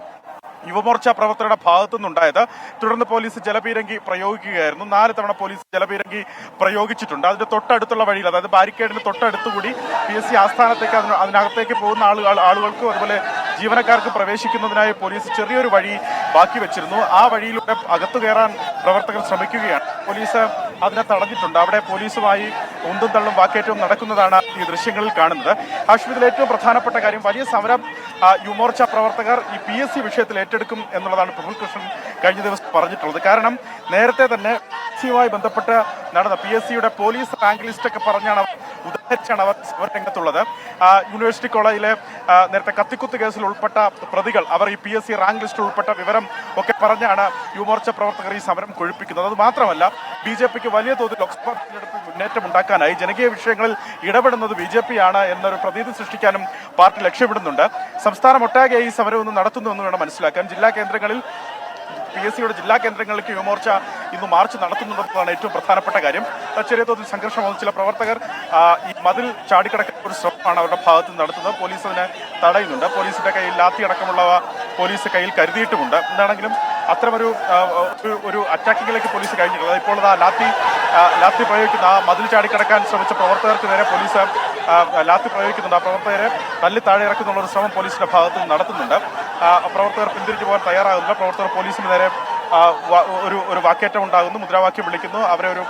Speaker 18: യുവമോർച്ച പ്രവർത്തകരുടെ ഭാഗത്തു നിന്നുണ്ടായത്. തുടർന്ന് പോലീസ് ജലപീരങ്കി പ്രയോഗിക്കുകയായിരുന്നു. 4 തവണ പോലീസ് ജലപീരങ്കി പ്രയോഗിച്ചിട്ടുണ്ട്. അതിന്റെ തൊട്ടടുത്തുള്ള വഴിയിൽ, അതായത് ബാരിക്കേഡിന് തൊട്ടടുത്തുകൂടി PSC ആസ്ഥാനത്തേക്ക് അതിനകത്തേക്ക് പോകുന്ന ആളുകൾക്കും അതുപോലെ ജീവനക്കാർക്ക് പ്രവേശിക്കുന്നതിനായി പോലീസ് ചെറിയൊരു വഴി ബാക്കി വെച്ചിരുന്നു. ആ വഴിയിലൂടെ അകത്തു കയറാൻ പ്രവർത്തകർ ശ്രമിക്കുകയാണ്. പോലീസ് അതിനെ തടഞ്ഞിട്ടുണ്ട്. അവിടെ പോലീസുമായി ഉന്തും തള്ളും വാക്കേറ്റവും നടക്കുന്നതാണ് ഈ ദൃശ്യങ്ങളിൽ കാണുന്നത്. ഹാഷ്മിദിൽ ഏറ്റവും പ്രധാനപ്പെട്ട കാര്യം, വലിയ സമരം യുവമോർച്ച പ്രവർത്തകർ ഈ PSC വിഷയത്തിൽ ഏറ്റെടുക്കും എന്നുള്ളതാണ് പ്രഫുൽ കൃഷ്ണൻ കഴിഞ്ഞ ദിവസം പറഞ്ഞിട്ടുള്ളത്. കാരണം നേരത്തെ തന്നെ PSCയുമായി ബന്ധപ്പെട്ട് നടന്ന PSCയുടെ പോലീസ് റാങ്ക് ലിസ്റ്റ് ഒക്കെ പറഞ്ഞാണ് ഉദാഹരിച്ചാണ് അവർ രംഗത്തുള്ളത്. യൂണിവേഴ്സിറ്റി കോളേജിലെ നേരത്തെ കത്തിക്കുത്ത് കേസിൽ ഉൾപ്പെട്ട പ്രതികൾ അവർ ഈ PSC റാങ്ക് ലിസ്റ്റിൽ ഉൾപ്പെട്ട വിവരം ഒക്കെ പറഞ്ഞാണ് യുവമോർച്ച പ്രവർത്തകർ ഈ സമരം കൊഴുപ്പിക്കുന്നത്. അത് മാത്രമല്ല BJPക്ക് വലിയ തോതിൽ ലോക്സഭാ തെരഞ്ഞെടുപ്പിൽ മുന്നേറ്റം ഉണ്ടാക്കാനായി ജനകീയ വിഷയങ്ങളിൽ ഇടപെടുന്നത് BJPയാണ് എന്നൊരു പ്രതീതി സൃഷ്ടിക്കാനും പാർട്ടി ലക്ഷ്യമിടുന്നുണ്ട്. സംസ്ഥാനമൊട്ടാകെ ഈ സമരം ഒന്ന് നടത്തുന്നുവെന്ന് വേണം മനസ്സിലാക്കാൻ. ജില്ലാ കേന്ദ്രങ്ങളിൽ PSCയുടെ ജില്ലാ കേന്ദ്രങ്ങളിലേക്ക് യുവമോർച്ച ഇന്ന് മാർച്ച് നടത്തുന്നുണ്ടെന്നതാണ് ഏറ്റവും പ്രധാനപ്പെട്ട കാര്യം. ചെറിയ തോതിൽ സംഘർഷം വന്ന ചില പ്രവർത്തകർ ഈ മതിൽ ചാടിക്കടക്കുന്ന ഒരു ശ്രമമാണ് അവരുടെ ഭാഗത്ത് നടത്തുന്നത്. പോലീസ് അതിനെ തടയുന്നുണ്ട്. പോലീസിന്റെ കയ്യിൽ ലാത്തി അടക്കമുള്ളവ പോലീസ് കയ്യിൽ കരുതിയിട്ടുമുണ്ട്. എന്താണെങ്കിലും അത്തരമൊരു അറ്റാക്കിങ്ങിലേക്ക് പോലീസ് കഴിഞ്ഞിട്ടുള്ളത്. ഇപ്പോൾ ലാത്തി പ്രയോഗിക്കുന്ന ആ മതിൽ ചാടിക്കടക്കാൻ ശ്രമിച്ച പ്രവർത്തകർക്ക് നേരെ പോലീസ് ലാത്തി പ്രയോഗിക്കുന്നുണ്ട്. ആ പ്രവർത്തകരെ തല്ലി താഴെ ഇറക്കുന്നുള്ള ഒരു ശ്രമം പോലീസിന്റെ ഭാഗത്ത് നിന്ന് നടത്തുന്നുണ്ട്. പ്രവർത്തകർ പിന്തിരിച്ചു പോകാൻ തയ്യാറാകുന്നില്ല. പ്രവർത്തകർ പോലീസിന് നേരെ ഒരു വാക്കേറ്റം ഉണ്ടാകുന്നു, മുദ്രാവാക്യം വിളിക്കുന്നു, അവരെ ഒരു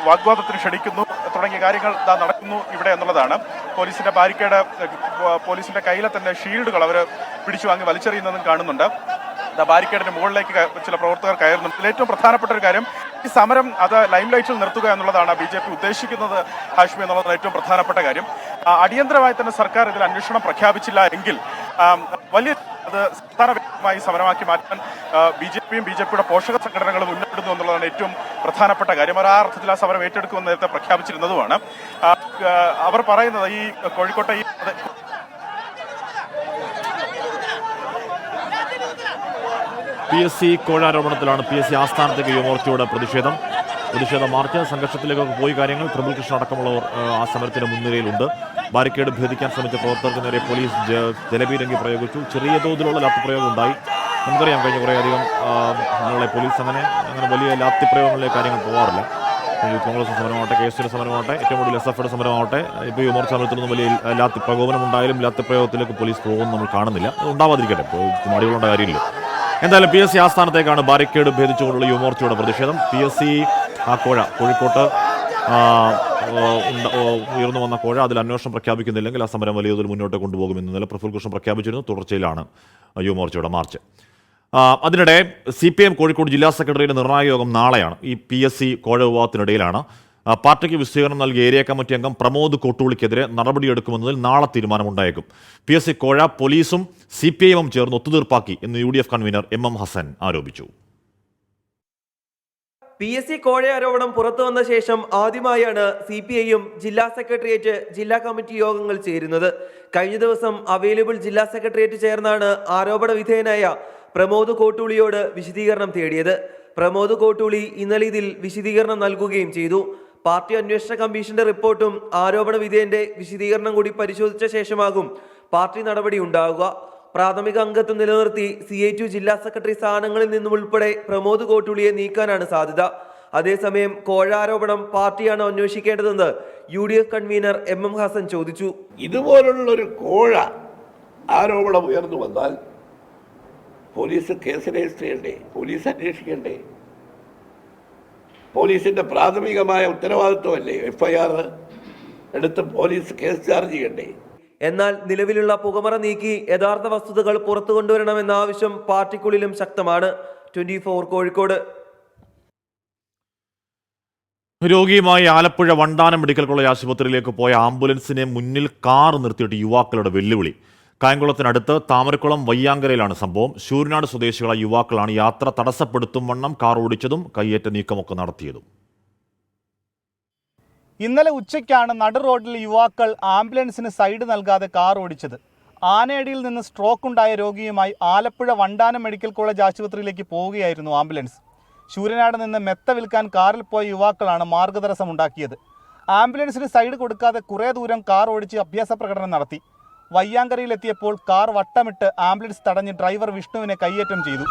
Speaker 18: വാഗ്വാദത്തിന് ക്ഷണിക്കുന്നു തുടങ്ങിയ കാര്യങ്ങൾ നടക്കുന്നു ഇവിടെ എന്നുള്ളതാണ്. പോലീസിന്റെ ബാരിക്കേഡ്, പോലീസിന്റെ കയ്യിലെ തന്നെ ഷീൽഡുകൾ അവർ പിടിച്ചു വാങ്ങി വലിച്ചെറിയുന്നതും കാണുന്നുണ്ട്. ബാരിക്കേഡിന് മുകളിലേക്ക് ചില പ്രവർത്തകർ കയറുന്നു. ഇതിൽ ഏറ്റവും പ്രധാനപ്പെട്ട ഒരു കാര്യം, ഈ സമരം അത് ലൈം ലൈറ്റിൽ നിർത്തുക എന്നുള്ളതാണ് BJP ഉദ്ദേശിക്കുന്നത് ഹാഷ്മി എന്നുള്ളതാണ് ഏറ്റവും പ്രധാനപ്പെട്ട കാര്യം. അടിയന്തരമായി തന്നെ സർക്കാർ ഇതിൽ അന്വേഷണം പ്രഖ്യാപിച്ചില്ല എങ്കിൽ വലിയ അത് സംസ്ഥാനവ്യാപകമായി സമരമാക്കി മാറ്റാൻ BJPയും BJPയുടെ പോഷക സംഘടനകളും മുന്നോട്ടുന്നു എന്നുള്ളതാണ് ഏറ്റവും പ്രധാനപ്പെട്ട കാര്യം. അവർ ആ അർത്ഥത്തിൽ ആ സമരം ഏറ്റെടുക്കുമെന്ന് നേരത്തെ പ്രഖ്യാപിച്ചിരുന്നതുമാണ്. അവർ പറയുന്നത് ഈ കോഴിക്കോട്ടെ ഈ
Speaker 1: PSC കോഴാരോപണത്തിലാണ് PSC ആസ്ഥാനത്തേക്ക് യുവമോർച്ചയുടെ പ്രതിഷേധ മാർച്ച്. സംഘർഷത്തിലേക്കൊക്കെ പോയി കാര്യങ്ങൾ. പ്രഫുൽ കൃഷ്ണൻ അടക്കമുള്ളവർ ആ സമരത്തിന് മുൻനിരയിലുണ്ട്. ബാരിക്കേഡ് ഭേദിക്കാൻ ശ്രമിച്ച പ്രവർത്തകർക്ക് നേരെ പോലീസ് ജലപീരങ്കി പ്രയോഗിച്ചു. ചെറിയ തോതിലുള്ള ലാത്തി പ്രയോഗം ഉണ്ടായി. നമുക്കറിയാം, കഴിഞ്ഞ കുറേയധികം നാളെ പോലീസ് അങ്ങനെ വലിയ ലാത്തി പ്രയോഗങ്ങളിലേക്ക് കാര്യങ്ങൾ പോകാറില്ല. യൂത്ത് കോൺഗ്രസ് സമരമാവട്ടെ, KSUവിന്റെ സമരമാവട്ടെ, ഏറ്റവും കൂടുതൽ SFയുടെ സമരമാവട്ടെ, ഇപ്പോൾ യുവമോർച്ച സമരത്തിനൊന്നും വലിയ ലാത്തി പ്രകോപനം ഉണ്ടായാലും ലാത്തി പ്രയോഗത്തിലേക്ക് പോലീസ് പോകുമെന്ന് നമ്മൾ കാണുന്നില്ല. അത് ഉണ്ടാവാതിരിക്കട്ടെ, മടികളുണ്ട കാര്യമില്ല. എന്തായാലും PSC ആസ്ഥാനത്തേക്കാണ് ബാരിക്കേഡ് ഭേദിച്ചുകൊണ്ടുള്ള യുവമോർച്ചയുടെ പ്രതിഷേധം. PSC ആ കോഴിക്കോട്ട് ഉയർന്നു വന്ന കോഴ, അതിൽ അന്വേഷണം പ്രഖ്യാപിക്കുന്നില്ലെങ്കിൽ ആ സമരം വലിയ തോതിൽ മുന്നോട്ട് കൊണ്ടുപോകുമെന്ന് ഇന്നലെ പ്രഫുൽ കൃഷ്ണൻ പ്രഖ്യാപിച്ചിരുന്നു. തുടർച്ചയിലാണ് യുവമോർച്ചയുടെ മാർച്ച്. അതിനിടെ CPM കോഴിക്കോട് ജില്ലാ സെക്രട്ടറിയുടെ നിർണായക യോഗം നാളെയാണ്. ഈ PSC കോഴ വിവാദത്തിനിടയിലാണ് പാർട്ടിക്ക് വിശദീകരണം നൽകിയ ഏരിയ കമ്മിറ്റി അംഗം പ്രമോദ് കോട്ടൂളിക്കെതിരെ നടപടിയെടുക്കുമെന്നതിൽ നാളെ തീരുമാനമുണ്ടായേക്കും. PSC കോഴ പോലീസും CPIM ചേർന്ന് ഒത്തുതീർപ്പാക്കി എന്ന് UDF കൺവീനർ MM ഹസൻ ആരോപിച്ചു.
Speaker 19: PSC കോഴ ആരോപണം പുറത്തു വന്ന ശേഷം ആദ്യമായാണ് CPIM ജില്ലാ സെക്രട്ടേറിയറ്റ് ജില്ലാ കമ്മിറ്റി യോഗങ്ങൾ ചേരുന്നത്. കഴിഞ്ഞ ദിവസം അവൈലബിൾ ജില്ലാ സെക്രട്ടേറിയറ്റ് ചേർന്നാണ് ആരോപണ വിധേയനായ പ്രമോദ് കോട്ടൂളിയോട് വിശദീകരണം തേടിയത്. പ്രമോദ് കോട്ടൂളി ഇന്നലെ ഇതിൽ വിശദീകരണം നൽകുകയും ചെയ്തു. പാർട്ടി അന്വേഷണ കമ്മീഷന്റെ റിപ്പോർട്ടും ആരോപണ വിധേയന്റെ വിശദീകരണം കൂടി പരിശോധിച്ച ശേഷമാകും പാർട്ടി നടപടി ഉണ്ടാവുക. പ്രാഥമിക അംഗത്വം നിലനിർത്തി CI2 ജില്ലാ സെക്രട്ടറി സ്ഥാനങ്ങളിൽ നിന്നും ഉൾപ്പെടെ പ്രമോദ് കോട്ടൂളിയെ നീക്കാനാണ് സാധ്യത. അതേസമയം കോഴ ആരോപണം പാർട്ടിയാണ് അന്വേഷിക്കേണ്ടതെന്ന് UDF കൺവീനർ MM ഹസൻ ചോദിച്ചു.
Speaker 10: ഇതുപോലുള്ളൊരു കോഴ ആരോപണം ഉയർന്നു വന്നാൽ പോലീസ് കേസ് രജിസ്റ്റർ ചെയ്യണ്ടേ? പോലീസ് അന്വേഷിക്കണ്ടേ? പോലീസിന്റെ പ്രാഥമികമായ ഉത്തരവാദിത്വമല്ലേ FIR എടുത്ത് പോലീസ് കേസ് ചാർജ് ചെയ്യണ്ടേ?
Speaker 19: എന്നാൽ നിലവിലുള്ള പുകമറ നീക്കി യഥാർത്ഥ വസ്തുതകൾ പുറത്തു കൊണ്ടുവരണമെന്ന ആവശ്യം പാർട്ടിക്കുള്ളിലും ശക്തമാണ്. 24 കോഴിക്കോട്.
Speaker 1: രോഗിയുമായി ആലപ്പുഴ വണ്ടാനം മെഡിക്കൽ കോളേജ് ആശുപത്രിയിലേക്ക് പോയ ആംബുലൻസിനെ മുന്നിൽ കാർ നിർത്തിയിട്ട് യുവാക്കളുടെ വെല്ലുവിളി. കായംകുളത്തിനടുത്ത് താമരക്കുളം വയ്യാങ്കരയിലാണ് സംഭവം. ശൂരനാട് സ്വദേശികളായ യുവാക്കളാണ് യാത്ര തടസ്സപ്പെടുത്തും വണ്ണം കാർ ഓടിച്ചതും കയ്യേറ്റ നീക്കമൊക്കെ നടത്തിയതും.
Speaker 18: ഇന്നലെ ഉച്ചയ്ക്കാണ് നടു റോഡിൽ യുവാക്കൾ ആംബുലൻസിന് സൈഡ് നൽകാതെ കാർ ഓടിച്ചത്. ആനയടിയിൽ നിന്ന് സ്ട്രോക്ക് ഉണ്ടായ രോഗിയുമായി ആലപ്പുഴ വണ്ടാനം മെഡിക്കൽ കോളേജ് ആശുപത്രിയിലേക്ക് പോവുകയായിരുന്നു ആംബുലൻസ്. ശൂരനാട് നിന്ന് മെത്ത വിൽക്കാൻ കാറിൽ പോയ യുവാക്കളാണ് മാർഗതടസ്സമുണ്ടാക്കിയത്. ആംബുലൻസിന് സൈഡ് കൊടുക്കാതെ കുറേ ദൂരം കാർ ഓടിച്ച് അഭ്യാസ പ്രകടനം നടത്തി. വയ്യാങ്കരയിലെത്തിയപ്പോൾ കാർ വട്ടമിട്ട് ആംബുലൻസ് തടഞ്ഞ് ഡ്രൈവർ വിഷ്ണുവിനെ കയ്യേറ്റം ചെയ്തു.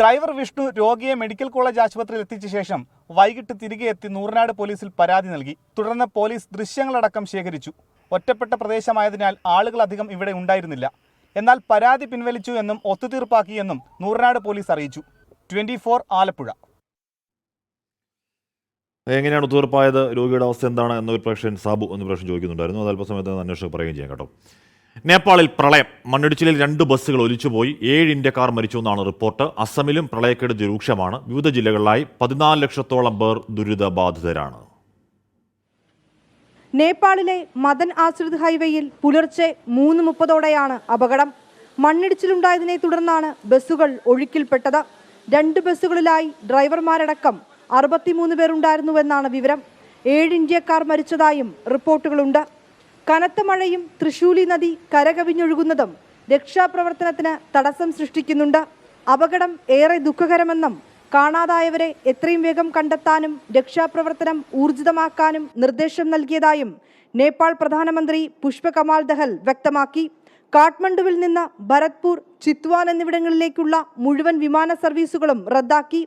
Speaker 18: ഡ്രൈവർ വിഷ്ണു രോഗിയെ മെഡിക്കൽ കോളേജ് ആശുപത്രിയിൽ എത്തിച്ച ശേഷം വൈകിട്ട് തിരികെ എത്തി നൂറനാട് പോലീസിൽ പരാതി നൽകി. തുടർന്ന് പോലീസ് ദൃശ്യങ്ങളടക്കം ശേഖരിച്ചു. ഒറ്റപ്പെട്ട പ്രദേശമായതിനാൽ ആളുകൾ അധികം ഇവിടെ ഉണ്ടായിരുന്നില്ല. എന്നാൽ പരാതി പിൻവലിച്ചു എന്നും ഒത്തുതീർപ്പാക്കിയെന്നും നൂറനാട് പോലീസ് അറിയിച്ചു. 24 ആലപ്പുഴ.
Speaker 1: എങ്ങനെയാണ് ഒത്തുതീർപ്പായത്, രോഗിയുടെ അവസ്ഥ എന്താണ് എന്നൊരു പ്രേക്ഷകൻ സാബു എന്ന പ്രേക്ഷകൻ ചോദിക്കുന്നുണ്ടായിരുന്നു. അത് അല്പസമയത്ത് അന്വേഷണം പറയുകയും ചെയ്യാം കേട്ടോ. നേപ്പാളിൽ പ്രളയം. മണ്ണിടിച്ചിലിൽ 2 ബസ്സുകൾ ഒലിച്ചുപോയി. 7 ഇന്ത്യക്കാർ മരിച്ചു എന്നാണ് റിപ്പോർട്ട്. അസമിലും പ്രളയക്കെടുതി രൂക്ഷമാണ്. വിവിധ ജില്ലകളിലായി 14 ലക്ഷത്തോളം പേർ ദുരിതബാധിതരാണ്.
Speaker 20: നേപ്പാളിലെ മദൻ ആശ്രിത് ഹൈവേയിൽ പുലർച്ചെ 3:30ഓടെയാണ് അപകടം. മണ്ണിടിച്ചിലുണ്ടായതിനെ തുടർന്നാണ് ബസ്സുകൾ ഒഴുക്കിൽപ്പെട്ടത്. 2 ബസ്സുകളിലായി ഡ്രൈവർമാരടക്കം 63 പേരുണ്ടായിരുന്നുവെന്നാണ് വിവരം. 7 ഇന്ത്യക്കാർ മരിച്ചതായും റിപ്പോർട്ടുകളുണ്ട്. കനത്ത മഴയും തൃശൂലി നദി കരകവിഞ്ഞൊഴുകുന്നതും രക്ഷാപ്രവർത്തനത്തിന് തടസ്സം സൃഷ്ടിക്കുന്നുണ്ട്. അപകടം ഏറെ ദുഃഖകരമെന്നും കാണാതായവരെ എത്രയും വേഗം കണ്ടെത്താനും രക്ഷാപ്രവർത്തനം ഊർജിതമാക്കാനും നിർദ്ദേശം നൽകിയതായും നേപ്പാൾ പ്രധാനമന്ത്രി പുഷ്പകമാൽ ദഹൽ വ്യക്തമാക്കി. കാഠ്മണ്ഡുവിൽ നിന്ന് ഭരത്പൂർ, ചിത്വാൻ എന്നിവിടങ്ങളിലേക്കുള്ള മുഴുവൻ വിമാന സർവീസുകളും റദ്ദാക്കി.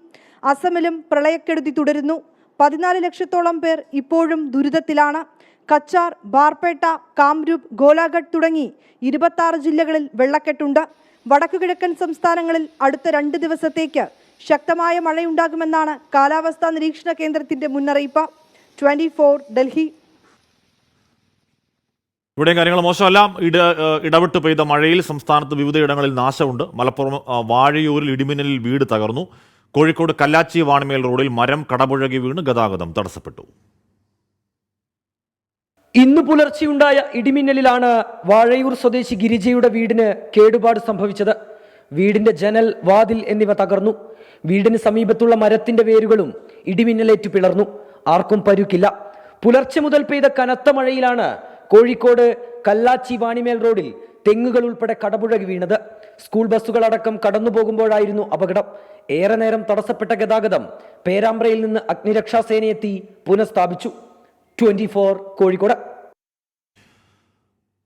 Speaker 20: അസമിലും പ്രളയക്കെടുതി തുടരുന്നു. 14 ലക്ഷത്തോളം പേർ ഇപ്പോഴും ദുരിതത്തിലാണ്. കച്ചാർ, ബാർപേട്ട, കാംരൂപ്, ഗോലാഘട്ട് തുടങ്ങി 26 ജില്ലകളിൽ വെള്ളക്കെട്ടുണ്ട്. വടക്കുകിഴക്കൻ സംസ്ഥാനങ്ങളിൽ അടുത്ത 2 ദിവസത്തേക്ക് ശക്തമായ മഴയുണ്ടാകുമെന്നാണ് കാലാവസ്ഥാ നിരീക്ഷണ കേന്ദ്രത്തിന്റെ മുന്നറിയിപ്പ്. 24 ഡൽഹി.
Speaker 1: ഇവിടെയും കാര്യങ്ങൾ മോശമല്ല. ഇടവിട്ട് പെയ്ത മഴയിൽ സംസ്ഥാനത്ത് വിവിധയിടങ്ങളിൽ നാശമുണ്ട്. മലപ്പുറം വാഴയൂരിൽ ഇടിമിന്നലിൽ വീട് തകർന്നു. കോഴിക്കോട് കല്ലാച്ചി വാണിമേൽ റോഡിൽ മരം കടപുഴകി വീണ് ഗതാഗതം തടസ്സപ്പെട്ടു.
Speaker 21: ഇന്ന് പുലർച്ചെയുണ്ടായ ഇടിമിന്നലിലാണ് വാഴയൂർ സ്വദേശി ഗിരിജയുടെ വീടിന് കേടുപാട് സംഭവിച്ചത്. വീടിന്റെ ജനൽ, വാതിൽ എന്നിവ തകർന്നു. വീടിന് സമീപത്തുള്ള മരത്തിന്റെ വേരുകളും ഇടിമിന്നലേറ്റു പിളർന്നു. ആർക്കും പരുക്കില്ല. പുലർച്ചെ മുതൽ പെയ്ത കനത്ത മഴയിലാണ് കോഴിക്കോട് കല്ലാച്ചി വാണിമേൽ റോഡിൽ തെങ്ങുകൾ ഉൾപ്പെടെ കടപുഴകി വീണത്. സ്കൂൾ ബസ്സുകളടക്കം കടന്നുപോകുമ്പോഴായിരുന്നു അപകടം. ഏറെ നേരം തടസ്സപ്പെട്ട ഗതാഗതം പേരാമ്പ്രയിൽ നിന്ന് അഗ്നിരക്ഷാസേനയെത്തി പുനഃസ്ഥാപിച്ചു. 24 കോഴിക്കോട്.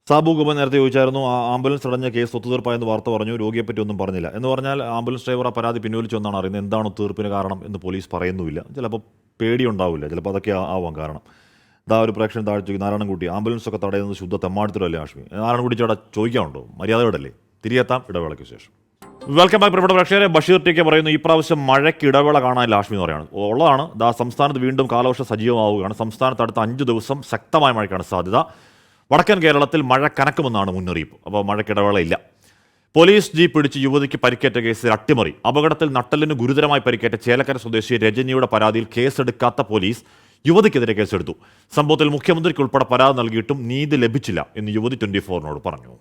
Speaker 1: സാബു കുമാർ നേരത്തെ ചോദിച്ചായിരുന്നു, ആംബുലൻസ് തടഞ്ഞ കേസ് ഒത്തുതീർപ്പായെന്ന് വാർത്ത പറഞ്ഞു, രോഗിയെപ്പറ്റി ഒന്നും പറഞ്ഞില്ല എന്ന് പറഞ്ഞാൽ ആംബുലൻസ് ഡ്രൈവർ ആ പരാതി പിൻവലിച്ചു എന്നാണ് അറിയുന്നത്. എന്താണ് ഒത്തുതീർപ്പിന് കാരണം എന്ന് പോലീസ് പറയുന്നുമില്ല. ചിലപ്പോൾ പേടിയുണ്ടാവില്ല, ചിലപ്പോൾ അതൊക്കെ ആവാം കാരണം. ഇതാ ഒരു പ്രേക്ഷകൻ താഴ്ച നാരായണൻകുട്ടി, ആംബുലൻസ് ഒക്കെ തടയുന്നത് ശുദ്ധ തെമ്മാടിത്തരല്ലേ ആഷ്മി? നാരായണൻകുട്ടി ചേട്ടാ ചോദിക്കാനുണ്ടോ? മര്യാദയോടല്ലേ? തിരികെത്താം ഇടവേളയ്ക്ക് ശേഷം. വെൽക്കം ബാക്ക് പ്രിയപ്പെട്ട പ്രേക്ഷകരെ. ബഷീർ ടി കെ പറയുന്നു, ഈ പ്രാവശ്യം മഴയ്ക്ക് ഇടവേള കാണാനില്ല ആഷ്മി എന്ന് പറയുകയാണ്. ഉള്ളതാണ്. സംസ്ഥാനത്ത് വീണ്ടും കാലവർഷം സജീവമാവുകയാണ്. സംസ്ഥാനത്ത് അടുത്ത 5 ദിവസം ശക്തമായ മഴയ്ക്കാണ് സാധ്യത. വടക്കൻ കേരളത്തിൽ മഴ കനക്കുമെന്നാണ് മുന്നറിയിപ്പ്. അപ്പോൾ മഴയ്ക്കിടവേളയില്ല. പോലീസ് ജീപ്പ് ഇടിച്ച് യുവതിക്ക് പരിക്കേറ്റ കേസിൽ അട്ടിമറി. അപകടത്തിൽ നട്ടലിന് ഗുരുതരമായി പരിക്കേറ്റ ചേലക്കര സ്വദേശി രജനിയുടെ പരാതിയിൽ കേസെടുക്കാത്ത പോലീസ് യുവതിക്കെതിരെ കേസെടുത്തു. സംഭവത്തിൽ മുഖ്യമന്ത്രിക്ക് ഉൾപ്പെടെ പരാതി നൽകിയിട്ടും നീതി ലഭിച്ചില്ല എന്ന് യുവതി 24 പറഞ്ഞു.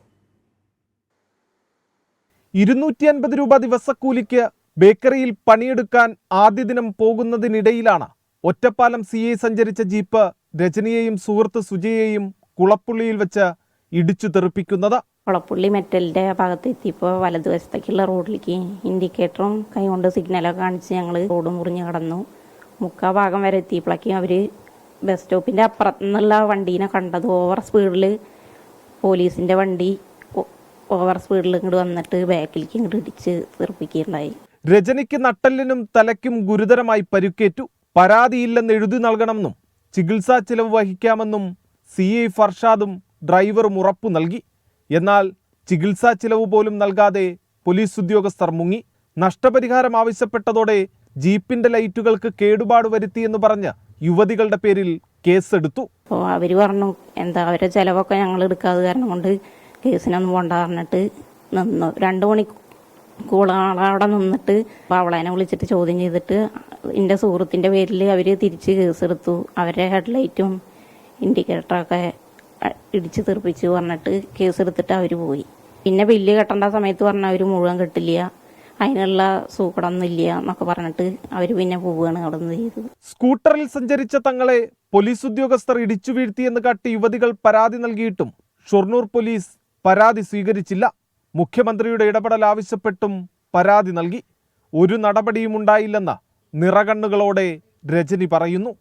Speaker 11: 250 രൂപ ദിവസക്കൂലിക്ക് ബേക്കറിയിൽ പണിയെടുക്കാൻ ആദ്യ ദിനം പോകുന്നതിനിടയിലാണ് ഒറ്റപ്പാലം CI സഞ്ചരിച്ച ജീപ്പ് രജനിയെയും സുഹൃത്ത് സുജയെയും കുളപ്പുള്ളിയിൽ വെച്ച് ഇടിച്ചു തെറിപ്പിക്കുന്നത്.
Speaker 3: കുളപ്പുള്ളി മെറ്റലിൻ്റെ ഭാഗത്ത് എത്തിയപ്പോൾ വലതുവശത്തേക്കുള്ള റോഡിലേക്ക് ഇൻഡിക്കേറ്ററും കൈകൊണ്ട് സിഗ്നലൊക്കെ കാണിച്ച് ഞങ്ങൾ റോഡ് മുറിഞ്ഞ് കടന്നു. മുക്കാൽ ഭാഗം വരെ എത്തിയപ്പോഴേക്കും അവർ ബസ് സ്റ്റോപ്പിൻ്റെ അപ്പുറത്തു നിന്നുള്ള വണ്ടീനെ കണ്ടത്. ഓവർ സ്പീഡിൽ പോലീസിൻ്റെ വണ്ടി ഓവർ സ്പീഡിൽ ഇങ്ങോട്ട് വന്നിട്ട് ബാക്കിലേക്ക് ഇങ്ങോട്ട് ഇടിച്ച് തെറിപ്പിക്കുകയുണ്ടായി.
Speaker 11: രജനിക്ക് നട്ടെല്ലിനും തലയ്ക്കും ഗുരുതരമായി പരിക്കേറ്റു. പരാതിയില്ലെന്ന് എഴുതി നൽകണമെന്നും ചികിത്സാ ചിലവ് വഹിക്കാമെന്നും CI ഫർഷാദും ഡ്രൈവറും ഉറപ്പു നൽകി. എന്നാൽ ചികിത്സാ ചിലവ് പോലും നൽകാതെ പോലീസ് ഉദ്യോഗസ്ഥർ മുങ്ങി. നഷ്ടപരിഹാരം ആവശ്യപ്പെട്ടതോടെ ജീപ്പിന്റെ ലൈറ്റുകൾക്ക് കേടുപാട് വരുത്തിയെന്ന് പറഞ്ഞ് യുവതികളുടെ പേരിൽ കേസെടുത്തു.
Speaker 3: അപ്പോൾ അവർ പറഞ്ഞു, അവരെ ചിലവൊക്കെ ഞങ്ങൾ എടുക്കാതെ കാരണം കൊണ്ട് കേസിനൊന്നും പോണ്ട പറഞ്ഞിട്ട് നിന്നു. 2 മണിക്കൂറോളം അവിടെ നിന്നിട്ട് അവളേനെ വിളിച്ചിട്ട് ചോദ്യം ചെയ്തിട്ട് എൻ്റെ സുഹൃത്തിൻ്റെ പേരിൽ അവർ തിരിച്ച് കേസെടുത്തു. അവരുടെ ഹെഡ്ലൈറ്റും ഇൻഡിക്കേറ്ററൊക്കെ ഇടിച്ച് തെറിപ്പിച്ചു പറഞ്ഞിട്ട് കേസെടുത്തിട്ട് അവർ പോയി. പിന്നെ ബില്ല് കെട്ടേണ്ട സമയത്ത് പറഞ്ഞാൽ അവർ മുഴുവൻ കെട്ടില്ല, അതിനുള്ള സൂക്കടൊന്നും ഇല്ല എന്നൊക്കെ പറഞ്ഞിട്ട് അവർ പിന്നെ പോവുകയാണ് അവിടെ നിന്ന് ചെയ്തത്.
Speaker 11: സ്കൂട്ടറിൽ സഞ്ചരിച്ച തങ്ങളെ പോലീസ് ഉദ്യോഗസ്ഥർ ഇടിച്ചു വീഴ്ത്തിയെന്ന് കാട്ടി യുവതികൾ പരാതി നൽകിയിട്ടും ഷൊർണൂർ പോലീസ് പരാതി സ്വീകരിച്ചില്ല. മുഖ്യമന്ത്രിയുടെ ഇടപെടൽ ആവശ്യപ്പെട്ടും പരാതി നൽകി. ഒരു നടപടിയും ഉണ്ടായില്ലെന്ന് നിറകണ്ണുകളോടെ രജനി പറയുന്നു.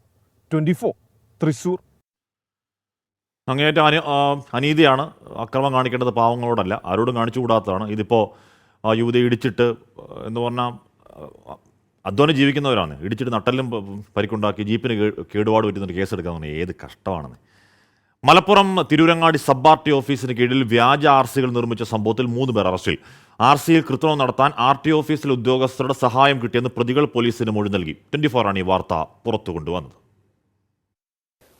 Speaker 11: 24 തൃശൂർ.
Speaker 1: അങ്ങേയറ്റ അനീതിയാണ്. അക്രമം കാണിക്കേണ്ടത് പാവങ്ങളോടല്ല, ആരോടും കാണിച്ചുകൂടാത്തതാണ്. ഇതിപ്പോൾ യുവതി ഇടിച്ചിട്ട് എന്ന് പറഞ്ഞാൽ അധ്വാനം ജീവിക്കുന്നവരാണ്. ഇടിച്ചിട്ട് നട്ടലും പരിക്കുണ്ടാക്കി ജീപ്പിന് കേടുപാട് പറ്റുന്നൊരു കേസെടുക്കാൻ പറഞ്ഞാൽ ഏത് കഷ്ടമാണെന്ന്. മലപ്പുറം തിരൂരങ്ങാടി സബ് RT ഓഫീസിന് കീഴിൽ വ്യാജ RCകൾ നിർമ്മിച്ച സംഭവത്തിൽ 3 പേർ അറസ്റ്റിൽ. RCയിൽ കൃത്രിമം നടത്താൻ RT ഓഫീസിലെ ഉദ്യോഗസ്ഥരുടെ സഹായം കിട്ടിയെന്ന് പ്രതികൾ പോലീസിന് മൊഴി നൽകി. 24 ആണ് ഈ വാർത്ത പുറത്തു കൊണ്ടുവന്നത്.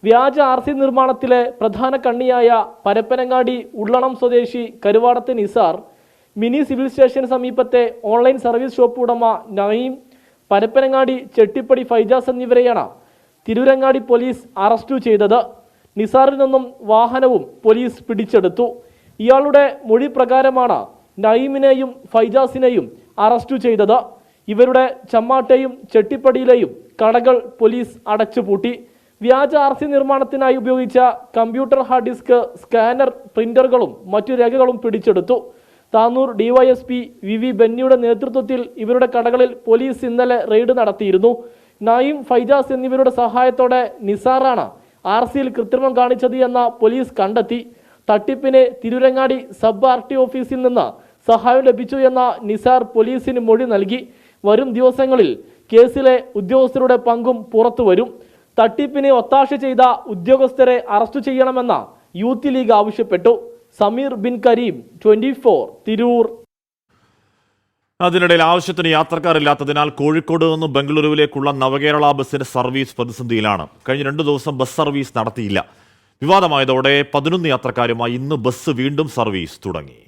Speaker 22: വ്യാജ RC നിർമ്മാണത്തിലെ പ്രധാന കണ്ണിയായ പരപ്പനങ്ങാടി ഉള്ളണം സ്വദേശി കരുവാടത്ത് നിസാർ, മിനി സിവിൽ സ്റ്റേഷന് സമീപത്തെ ഓൺലൈൻ സർവീസ് ഷോപ്പ് ഉടമ നഈം, പരപ്പനങ്ങാടി ചെട്ടിപ്പടി ഫൈജാസ് എന്നിവരെയാണ് തിരൂരങ്ങാടി പോലീസ് അറസ്റ്റ് ചെയ്തത്. നിസാറിൽ നിന്നും വാഹനവും പോലീസ് പിടിച്ചെടുത്തു. ഇയാളുടെ മൊഴി പ്രകാരമാണ് നഈമിനെയും ഫൈജാസിനെയും അറസ്റ്റ് ചെയ്തത്. ഇവരുടെ ചമ്മാട്ടെയും ചെട്ടിപ്പടിയിലെയും കടകൾ പോലീസ് അടച്ചുപൂട്ടി. വ്യാജ RC നിർമ്മാണത്തിനായി ഉപയോഗിച്ച കമ്പ്യൂട്ടർ ഹാർഡ് ഡിസ്ക്, സ്കാനർ, പ്രിന്ററുകളും മറ്റു രേഖകളും പിടിച്ചെടുത്തു. താനൂർ DYSP VV ബെന്നിയുടെ നേതൃത്വത്തിൽ ഇവരുടെ കടകളിൽ പോലീസ് ഇന്നലെ റെയ്ഡ് നടത്തിയിരുന്നു. നഈം, ഫൈജാസ് എന്നിവരുടെ സഹായത്തോടെ നിസാറാണ് RCയിൽ കൃത്രിമം കാണിച്ചത് എന്ന പോലീസ് കണ്ടെത്തി. തട്ടിപ്പിന് തിരൂരങ്ങാടി സബ് RT ഓഫീസിൽ നിന്ന് സഹായം ലഭിച്ചു എന്ന നിസാർ പോലീസിന് മൊഴി നൽകി. വരും ദിവസങ്ങളിൽ കേസിലെ ഉദ്യോഗസ്ഥരുടെ പങ്കും പുറത്തുവരും. തട്ടിപ്പിന് ഒത്താശ ചെയ്ത ഉദ്യോഗസ്ഥരെ അറസ്റ്റ് ചെയ്യണമെന്ന് യൂത്ത് ലീഗ് ആവശ്യപ്പെട്ടു. സമീർ ബിൻ കരീം, 24 തിരൂർ.
Speaker 1: അതിനിടയിൽ ആവശ്യത്തിന് യാത്രക്കാരില്ലാത്തതിനാൽ കോഴിക്കോട് നിന്ന് ബംഗളൂരുവിലേക്കുള്ള നവകേരള ബസ്സിന്റെ സർവീസ് പ്രതിസന്ധിയിലാണ്. കഴിഞ്ഞ 2 ദിവസം ബസ് സർവീസ് നടത്തിയില്ല. വിവാദമായതോടെ 11 യാത്രക്കാരുമായി ഇന്ന് ബസ് വീണ്ടും സർവീസ് തുടങ്ങി.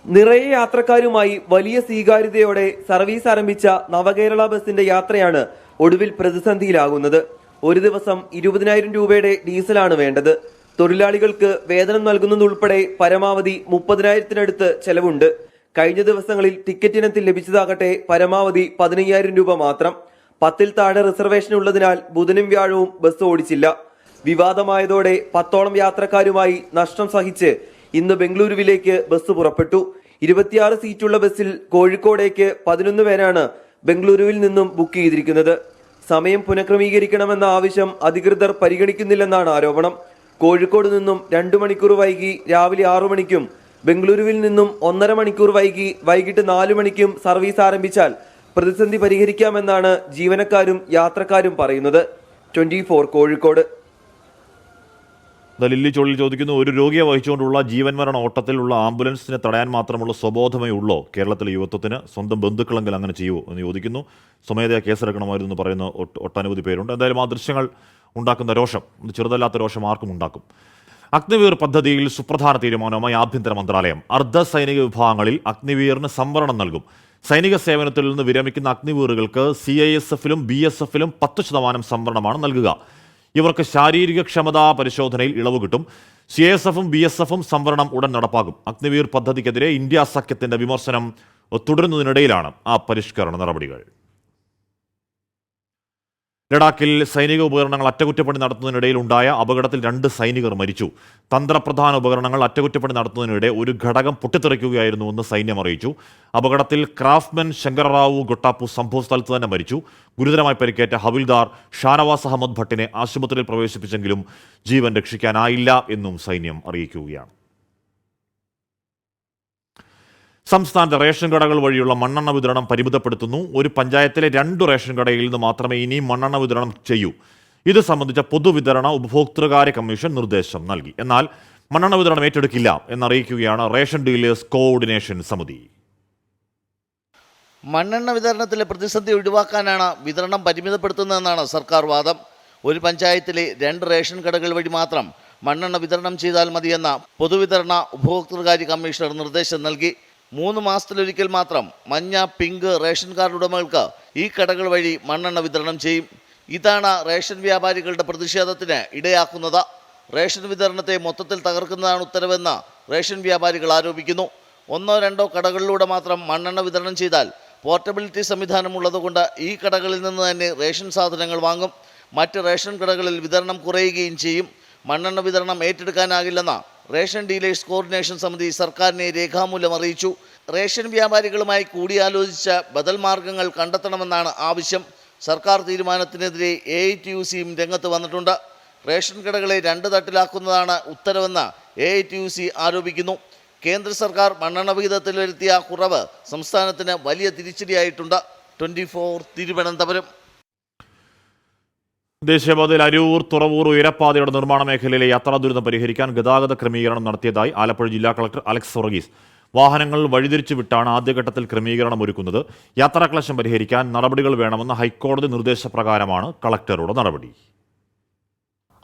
Speaker 19: നിറയെ യാത്രക്കാരുമായി വലിയ സ്വീകാര്യതയോടെ സർവീസ് ആരംഭിച്ച നവകേരള ബസിന്റെ യാത്രയാണ് ഒടുവിൽ പ്രതിസന്ധിയിലാകുന്നത്. ഒരു ദിവസം 20,000 രൂപയുടെ ഡീസലാണ് വേണ്ടത്. തൊഴിലാളികൾക്ക് വേതനം നൽകുന്നതുൾപ്പെടെ പരമാവധി 30,000-നടുത്ത് ചെലവുണ്ട്. കഴിഞ്ഞ ദിവസങ്ങളിൽ ടിക്കറ്റ് ഇനത്തിൽ ലഭിച്ചതാകട്ടെ പരമാവധി 15,000 രൂപ മാത്രം. 10-ൽ താഴെ റിസർവേഷൻ ഉള്ളതിനാൽ ബുധനും വ്യാഴവും ബസ് ഓടിച്ചില്ല. വിവാദമായതോടെ 10ഓളം യാത്രക്കാരുമായി നഷ്ടം സഹിച്ച് ഇന്ന് ബംഗളൂരുവിലേക്ക് ബസ് പുറപ്പെട്ടു. 26 സീറ്റുള്ള ബസ്സിൽ കോഴിക്കോടേക്ക് 11 പേരാണ് ബംഗളൂരുവിൽ നിന്നും ബുക്ക് ചെയ്തിരിക്കുന്നത്. സമയം പുനഃക്രമീകരിക്കണമെന്ന ആവശ്യം അധികൃതർ പരിഗണിക്കുന്നില്ലെന്നാണ് ആരോപണം. കോഴിക്കോട് നിന്നും 2 മണിക്കൂർ വൈകി രാവിലെ 6 മണിക്കും ബംഗളൂരുവിൽ നിന്നും 1.5 മണിക്കൂർ വൈകി വൈകിട്ട് 4 മണിക്കും സർവീസ് ആരംഭിച്ചാൽ പ്രതിസന്ധി പരിഹരിക്കാമെന്നാണ് ജീവനക്കാരും യാത്രക്കാരും പറയുന്നത്. 24 കോഴിക്കോട്.
Speaker 1: ലില്ലി ചോളിൽ ചോദിക്കുന്നു, ഒരു രോഗിയെ വഹിച്ചുകൊണ്ടുള്ള ജീവൻ മരണ ഓട്ടത്തിലുള്ള ആംബുലൻസിനെ തടയാൻ മാത്രമുള്ള സ്വബോധമേ ഉള്ളോ കേരളത്തിലെ യുവത്വത്തിന്? സ്വന്തം ബന്ധുക്കളെങ്കിൽ അങ്ങനെ ചെയ്യുമോ എന്ന് ചോദിക്കുന്നു. സ്വമേധയാ കേസെടുക്കണമായിരുന്നു എന്ന് പറയുന്ന ഒട്ടനവധി പേരുണ്ട്. എന്തായാലും ആ ദൃശ്യങ്ങൾ ഉണ്ടാക്കുന്ന രോഷം, ചെറുതല്ലാത്ത രോഷം ആർക്കും ഉണ്ടാക്കും. അഗ്നിവീർ പദ്ധതിയിൽ സുപ്രധാന തീരുമാനവുമായി ആഭ്യന്തര മന്ത്രാലയം. അർദ്ധ സൈനിക വിഭാഗങ്ങളിൽ അഗ്നിവീറിന് സംവരണം നൽകും. സൈനിക സേവനത്തിൽ നിന്ന് വിരമിക്കുന്ന അഗ്നിവീറുകൾക്ക് CISF-ലും BSF-ലും 10% സംവരണമാണ് നൽകുക. ഇവർക്ക് ശാരീരിക ക്ഷമതാ പരിശോധനയിൽ ഇളവ് കിട്ടും. CISF-ഉം BSF-ഉം സംവരണം ഉടൻ നടപ്പാക്കും. അഗ്നിവീർ പദ്ധതിക്കെതിരെ ഇന്ത്യ സഖ്യത്തിന്റെ വിമർശനം തുടരുന്നതിനിടയിലാണ് ആ പരിഷ്കരണ നടപടികൾ. ലഡാക്കിൽ സൈനിക ഉപകരണങ്ങൾ അറ്റകുറ്റപ്പണി നടത്തുന്നതിനിടയിൽ ഉണ്ടായ അപകടത്തിൽ 2 സൈനികർ മരിച്ചു. തന്ത്രപ്രധാന ഉപകരണങ്ങൾ അറ്റകുറ്റപ്പണി നടത്തുന്നതിനിടെ ഒരു ഘടകം പൊട്ടിത്തെറിക്കുകയായിരുന്നുവെന്ന് സൈന്യം അറിയിച്ചു. അപകടത്തിൽ ക്രാഫ്റ്റ്മാൻ ശങ്കർറാവു ഗൊട്ടാപ്പു സംഭവസ്ഥലത്ത് തന്നെ മരിച്ചു. ഗുരുതരമായി പരിക്കേറ്റ ഹവിൽദാർ ഷാനവാസ് അഹമ്മദ് ഭട്ടിനെ ആശുപത്രിയിൽ പ്രവേശിപ്പിച്ചെങ്കിലും ജീവൻ രക്ഷിക്കാനായില്ല എന്നും സൈന്യം അറിയിക്കുകയാണ്. സംസ്ഥാനത്തെ റേഷൻ കടകൾ വഴിയുള്ള മണ്ണെണ്ണ വിതരണം പരിമിതപ്പെടുത്തുന്നു. ഒരു പഞ്ചായത്തിലെ 2 റേഷൻ കടയിൽ നിന്ന് മാത്രമേ ഇനിയും മണ്ണെണ്ണ വിതരണം ചെയ്യൂ. ഇത് സംബന്ധിച്ച പൊതുവിതരണ ഉപഭോക്തൃകാര്യ കമ്മീഷൻ നിർദ്ദേശം നൽകി. എന്നാൽ മണ്ണെണ്ണ വിതരണം ഏറ്റെടുക്കില്ല എന്നറിയിക്കുകയാണ് റേഷൻ ഡീലേഴ്സ് കോഓർഡിനേഷൻ സമിതി.
Speaker 2: മണ്ണെണ്ണ വിതരണത്തിലെ പ്രതിസന്ധി ഒഴിവാക്കാനാണ് വിതരണം പരിമിതപ്പെടുത്തുന്നതെന്നാണ് സർക്കാർ വാദം. ഒരു പഞ്ചായത്തിലെ 2 റേഷൻ കടകൾ വഴി മാത്രം മണ്ണെണ്ണ വിതരണം ചെയ്താൽ മതിയെന്ന പൊതുവിതരണ ഉപഭോക്തൃകാര്യ കമ്മീഷണർ നിർദ്ദേശം നൽകി. 3 മാസത്തിലൊരിക്കൽ മാത്രം മഞ്ഞ, പിങ്ക് റേഷൻ കാർഡ് ഉടമകൾക്ക് ഈ കടകൾ വഴി മണ്ണെണ്ണ വിതരണം ചെയ്യും. ഇതാണ് റേഷൻ വ്യാപാരികളുടെ പ്രതിഷേധത്തിന് ഇടയാക്കുന്നത്. റേഷൻ വിതരണത്തെ മൊത്തത്തിൽ തകർക്കുന്നതാണ് ഉത്തരവെന്ന് റേഷൻ വ്യാപാരികൾ ആരോപിക്കുന്നു. 1-2 കടകളിലൂടെ മാത്രം മണ്ണെണ്ണ വിതരണം ചെയ്താൽ പോർട്ടബിലിറ്റി സംവിധാനമുള്ളതുകൊണ്ട് ഈ കടകളിൽ നിന്ന് തന്നെ റേഷൻ സാധനങ്ങൾ വാങ്ങും. മറ്റ് റേഷൻ കടകളിൽ വിതരണം കുറയുകയും ചെയ്യും. മണ്ണെണ്ണ വിതരണം ഏറ്റെടുക്കാനാകില്ലെന്ന് റേഷൻ ഡീലേഴ്സ് കോർഡിനേഷൻ സമിതി സർക്കാരിനെ രേഖാമൂലം അറിയിച്ചു. റേഷൻ വ്യാപാരികളുമായി കൂടിയാലോചിച്ച് ബദൽ മാർഗങ്ങൾ കണ്ടെത്തണമെന്നാണ് ആവശ്യം. സർക്കാർ തീരുമാനത്തിനെതിരെ AITUC-യും രംഗത്ത് വന്നിട്ടുണ്ട്. റേഷൻ കടകളെ 2 തട്ടിലാക്കുന്നതാണ് ഉത്തരവെന്ന് AITUC ആരോപിക്കുന്നു. കേന്ദ്ര സർക്കാർ മണ്ണെണ്ണ വിഹിതത്തിൽ വരുത്തിയ കുറവ് സംസ്ഥാനത്തിന് വലിയ തിരിച്ചടിയായിട്ടുണ്ട്. 24 തിരുവനന്തപുരം.
Speaker 1: ദേശീയപാതയിൽ അരൂർ തുറവൂർ ഉയരപ്പാതയുടെ നിർമ്മാണ മേഖലയിലെ യാത്രാ ദുരിതം പരിഹരിക്കാൻ ഗതാഗത ക്രമീകരണം നടത്തിയതായി ആലപ്പുഴ ജില്ലാ കളക്ടർ അലക്സ് വർഗീസ്. വാഹനങ്ങൾ വഴിതിരിച്ചു വിട്ടാണ് ആദ്യഘട്ടത്തിൽ ക്രമീകരണം ഒരുക്കുന്നത്. യാത്രാക്ലേശം പരിഹരിക്കാൻ നടപടികൾ വേണമെന്ന ഹൈക്കോടതി നിർദ്ദേശപ്രകാരമാണ് കളക്ടറുടെ നടപടി.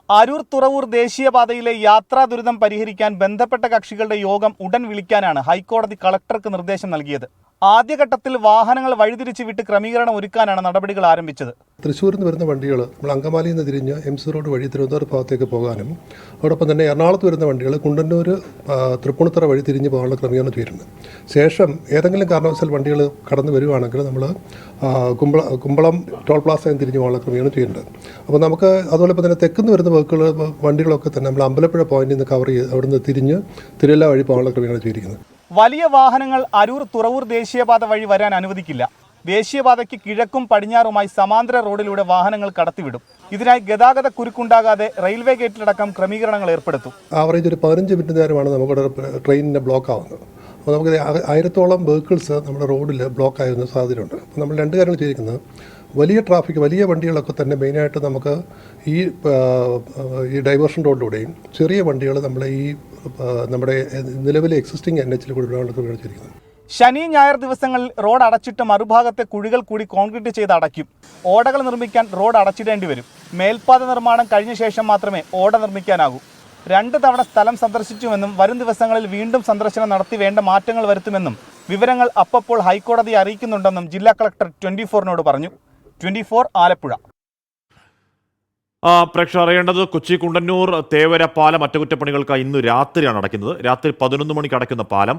Speaker 18: അരൂർ തുറവൂർ ദേശീയപാതയിലെ യാത്രാ ദുരിതം പരിഹരിക്കാൻ ബന്ധപ്പെട്ട കക്ഷികളുടെ യോഗം ഉടൻ വിളിക്കാനാണ് ഹൈക്കോടതി കളക്ടർക്ക് നിർദ്ദേശം നൽകിയത്. ആദ്യഘട്ടത്തിൽ വാഹനങ്ങൾ വഴിതിരിച്ചു വിട്ട് ക്രമീകരണം ഒരുക്കാനാണ് നടപടികൾ ആരംഭിച്ചത്.
Speaker 7: തൃശ്ശൂരിൽ നിന്ന് വരുന്ന വണ്ടികൾ നമ്മൾ അങ്കമാലിയിൽ നിന്ന് തിരിഞ്ഞ് MC റോഡ് വഴി തിരുവനന്തപുരം ഭാഗത്തേക്ക് പോകാനും അതോടൊപ്പം തന്നെ എറണാകുളത്ത് വരുന്ന വണ്ടികൾ കുണ്ടന്നൂർ തൃപ്പൂണിത്തുറ വഴി തിരിഞ്ഞ് പോകാനുള്ള ക്രമീകരണം ചെയ്തിട്ടുണ്ട്. ശേഷം ഏതെങ്കിലും കാരണവശാൽ വണ്ടികൾ കടന്നു വരുവാണെങ്കിൽ നമ്മൾ കുമ്പളം ടോൾ പ്ലാസയിൽ തിരിഞ്ഞ് പോകാനുള്ള ക്രമീകരണം ചെയ്യുന്നുണ്ട്. അപ്പോൾ നമുക്ക് അതുപോലെ തന്നെ തെക്കുന്ന് വരുന്ന വണ്ടികളൊക്കെ തന്നെ നമ്മൾ അമ്പലപ്പുഴ പോയിന്റിൽ നിന്ന് കവർ ചെയ്ത് അവിടുന്ന് തിരിഞ്ഞ് തിരുവല്ല വഴി പോകാനുള്ള ക്രമീകരണം ചെയ്തിരിക്കുന്നത്.
Speaker 18: വലിയ വാഹനങ്ങൾ അരൂർ തുറവൂർ ദേശീയപാത വഴി വരാൻ അനുവദിക്കില്ല. ദേശീയപാതയ്ക്ക് കിഴക്കും പടിഞ്ഞാറുമായി സമാന്തര റോഡിലൂടെ വാഹനങ്ങൾ കടത്തിവിടും. ഇതിനായി ഗതാഗത കുരുക്കുണ്ടാകാതെ റെയിൽവേ ഗേറ്റിലടക്കം ക്രമീകരണങ്ങൾ ഏർപ്പെടുത്തും.
Speaker 7: ആവറേജ് ഒരു 15 മിനിറ്റ് നേരമാണ് നമുക്കിവിടെ ട്രെയിനിൻ്റെ ബ്ലോക്ക് ആവുന്നത്. അപ്പോൾ നമുക്ക് 1000-ഓളം വെഹിക്കിൾസ് നമ്മുടെ റോഡിൽ ബ്ലോക്ക് ആകുന്ന സാധ്യതയുണ്ട്. അപ്പോൾ നമ്മൾ 2 കാര്യങ്ങൾ ചെയ്തിരിക്കുന്നത്, വലിയ ട്രാഫിക് വലിയ വണ്ടികളൊക്കെ തന്നെ മെയിനായിട്ട് നമുക്ക് ഈ ഡൈവേർഷൻ റോഡിലൂടെയും ചെറിയ വണ്ടികൾ നമ്മുടെ നിലവിലെ എക്സിസ്റ്റിംഗ് NH കൂടി വിടാനുള്ള.
Speaker 18: ശനി ഞായർ ദിവസങ്ങളിൽ റോഡ് അടച്ചിട്ട് മറുഭാഗത്തെ കുഴികൾ കൂടി കോൺക്രീറ്റ് ചെയ്ത് അടയ്ക്കും. ഓടകൾ നിർമ്മിക്കാൻ റോഡ് അടച്ചിടേണ്ടി വരും. മേൽപ്പാത നിർമ്മാണം കഴിഞ്ഞ ശേഷം മാത്രമേ ഓട നിർമ്മിക്കാനാകൂ. 2 തവണ സ്ഥലം സന്ദർശിച്ചുവെന്നും വരും ദിവസങ്ങളിൽ വീണ്ടും സന്ദർശനം നടത്തി വേണ്ട മാറ്റങ്ങൾ വരുത്തുമെന്നും വിവരങ്ങൾ അപ്പോൾ ഹൈക്കോടതിയെ അറിയിക്കുന്നുണ്ടെന്നും ജില്ലാ കളക്ടർ 24-നോട് പറഞ്ഞു. 24 ആലപ്പുഴ.
Speaker 1: പ്രേക്ഷകർ അറിയേണ്ടത്, കൊച്ചി കുണ്ടന്നൂർ തേവര പാലം അറ്റകുറ്റപ്പണികൾക്ക് ഇന്ന് രാത്രിയാണ് അടയ്ക്കുന്നത്. രാത്രി 11 മണിക്ക് അടയ്ക്കുന്ന പാലം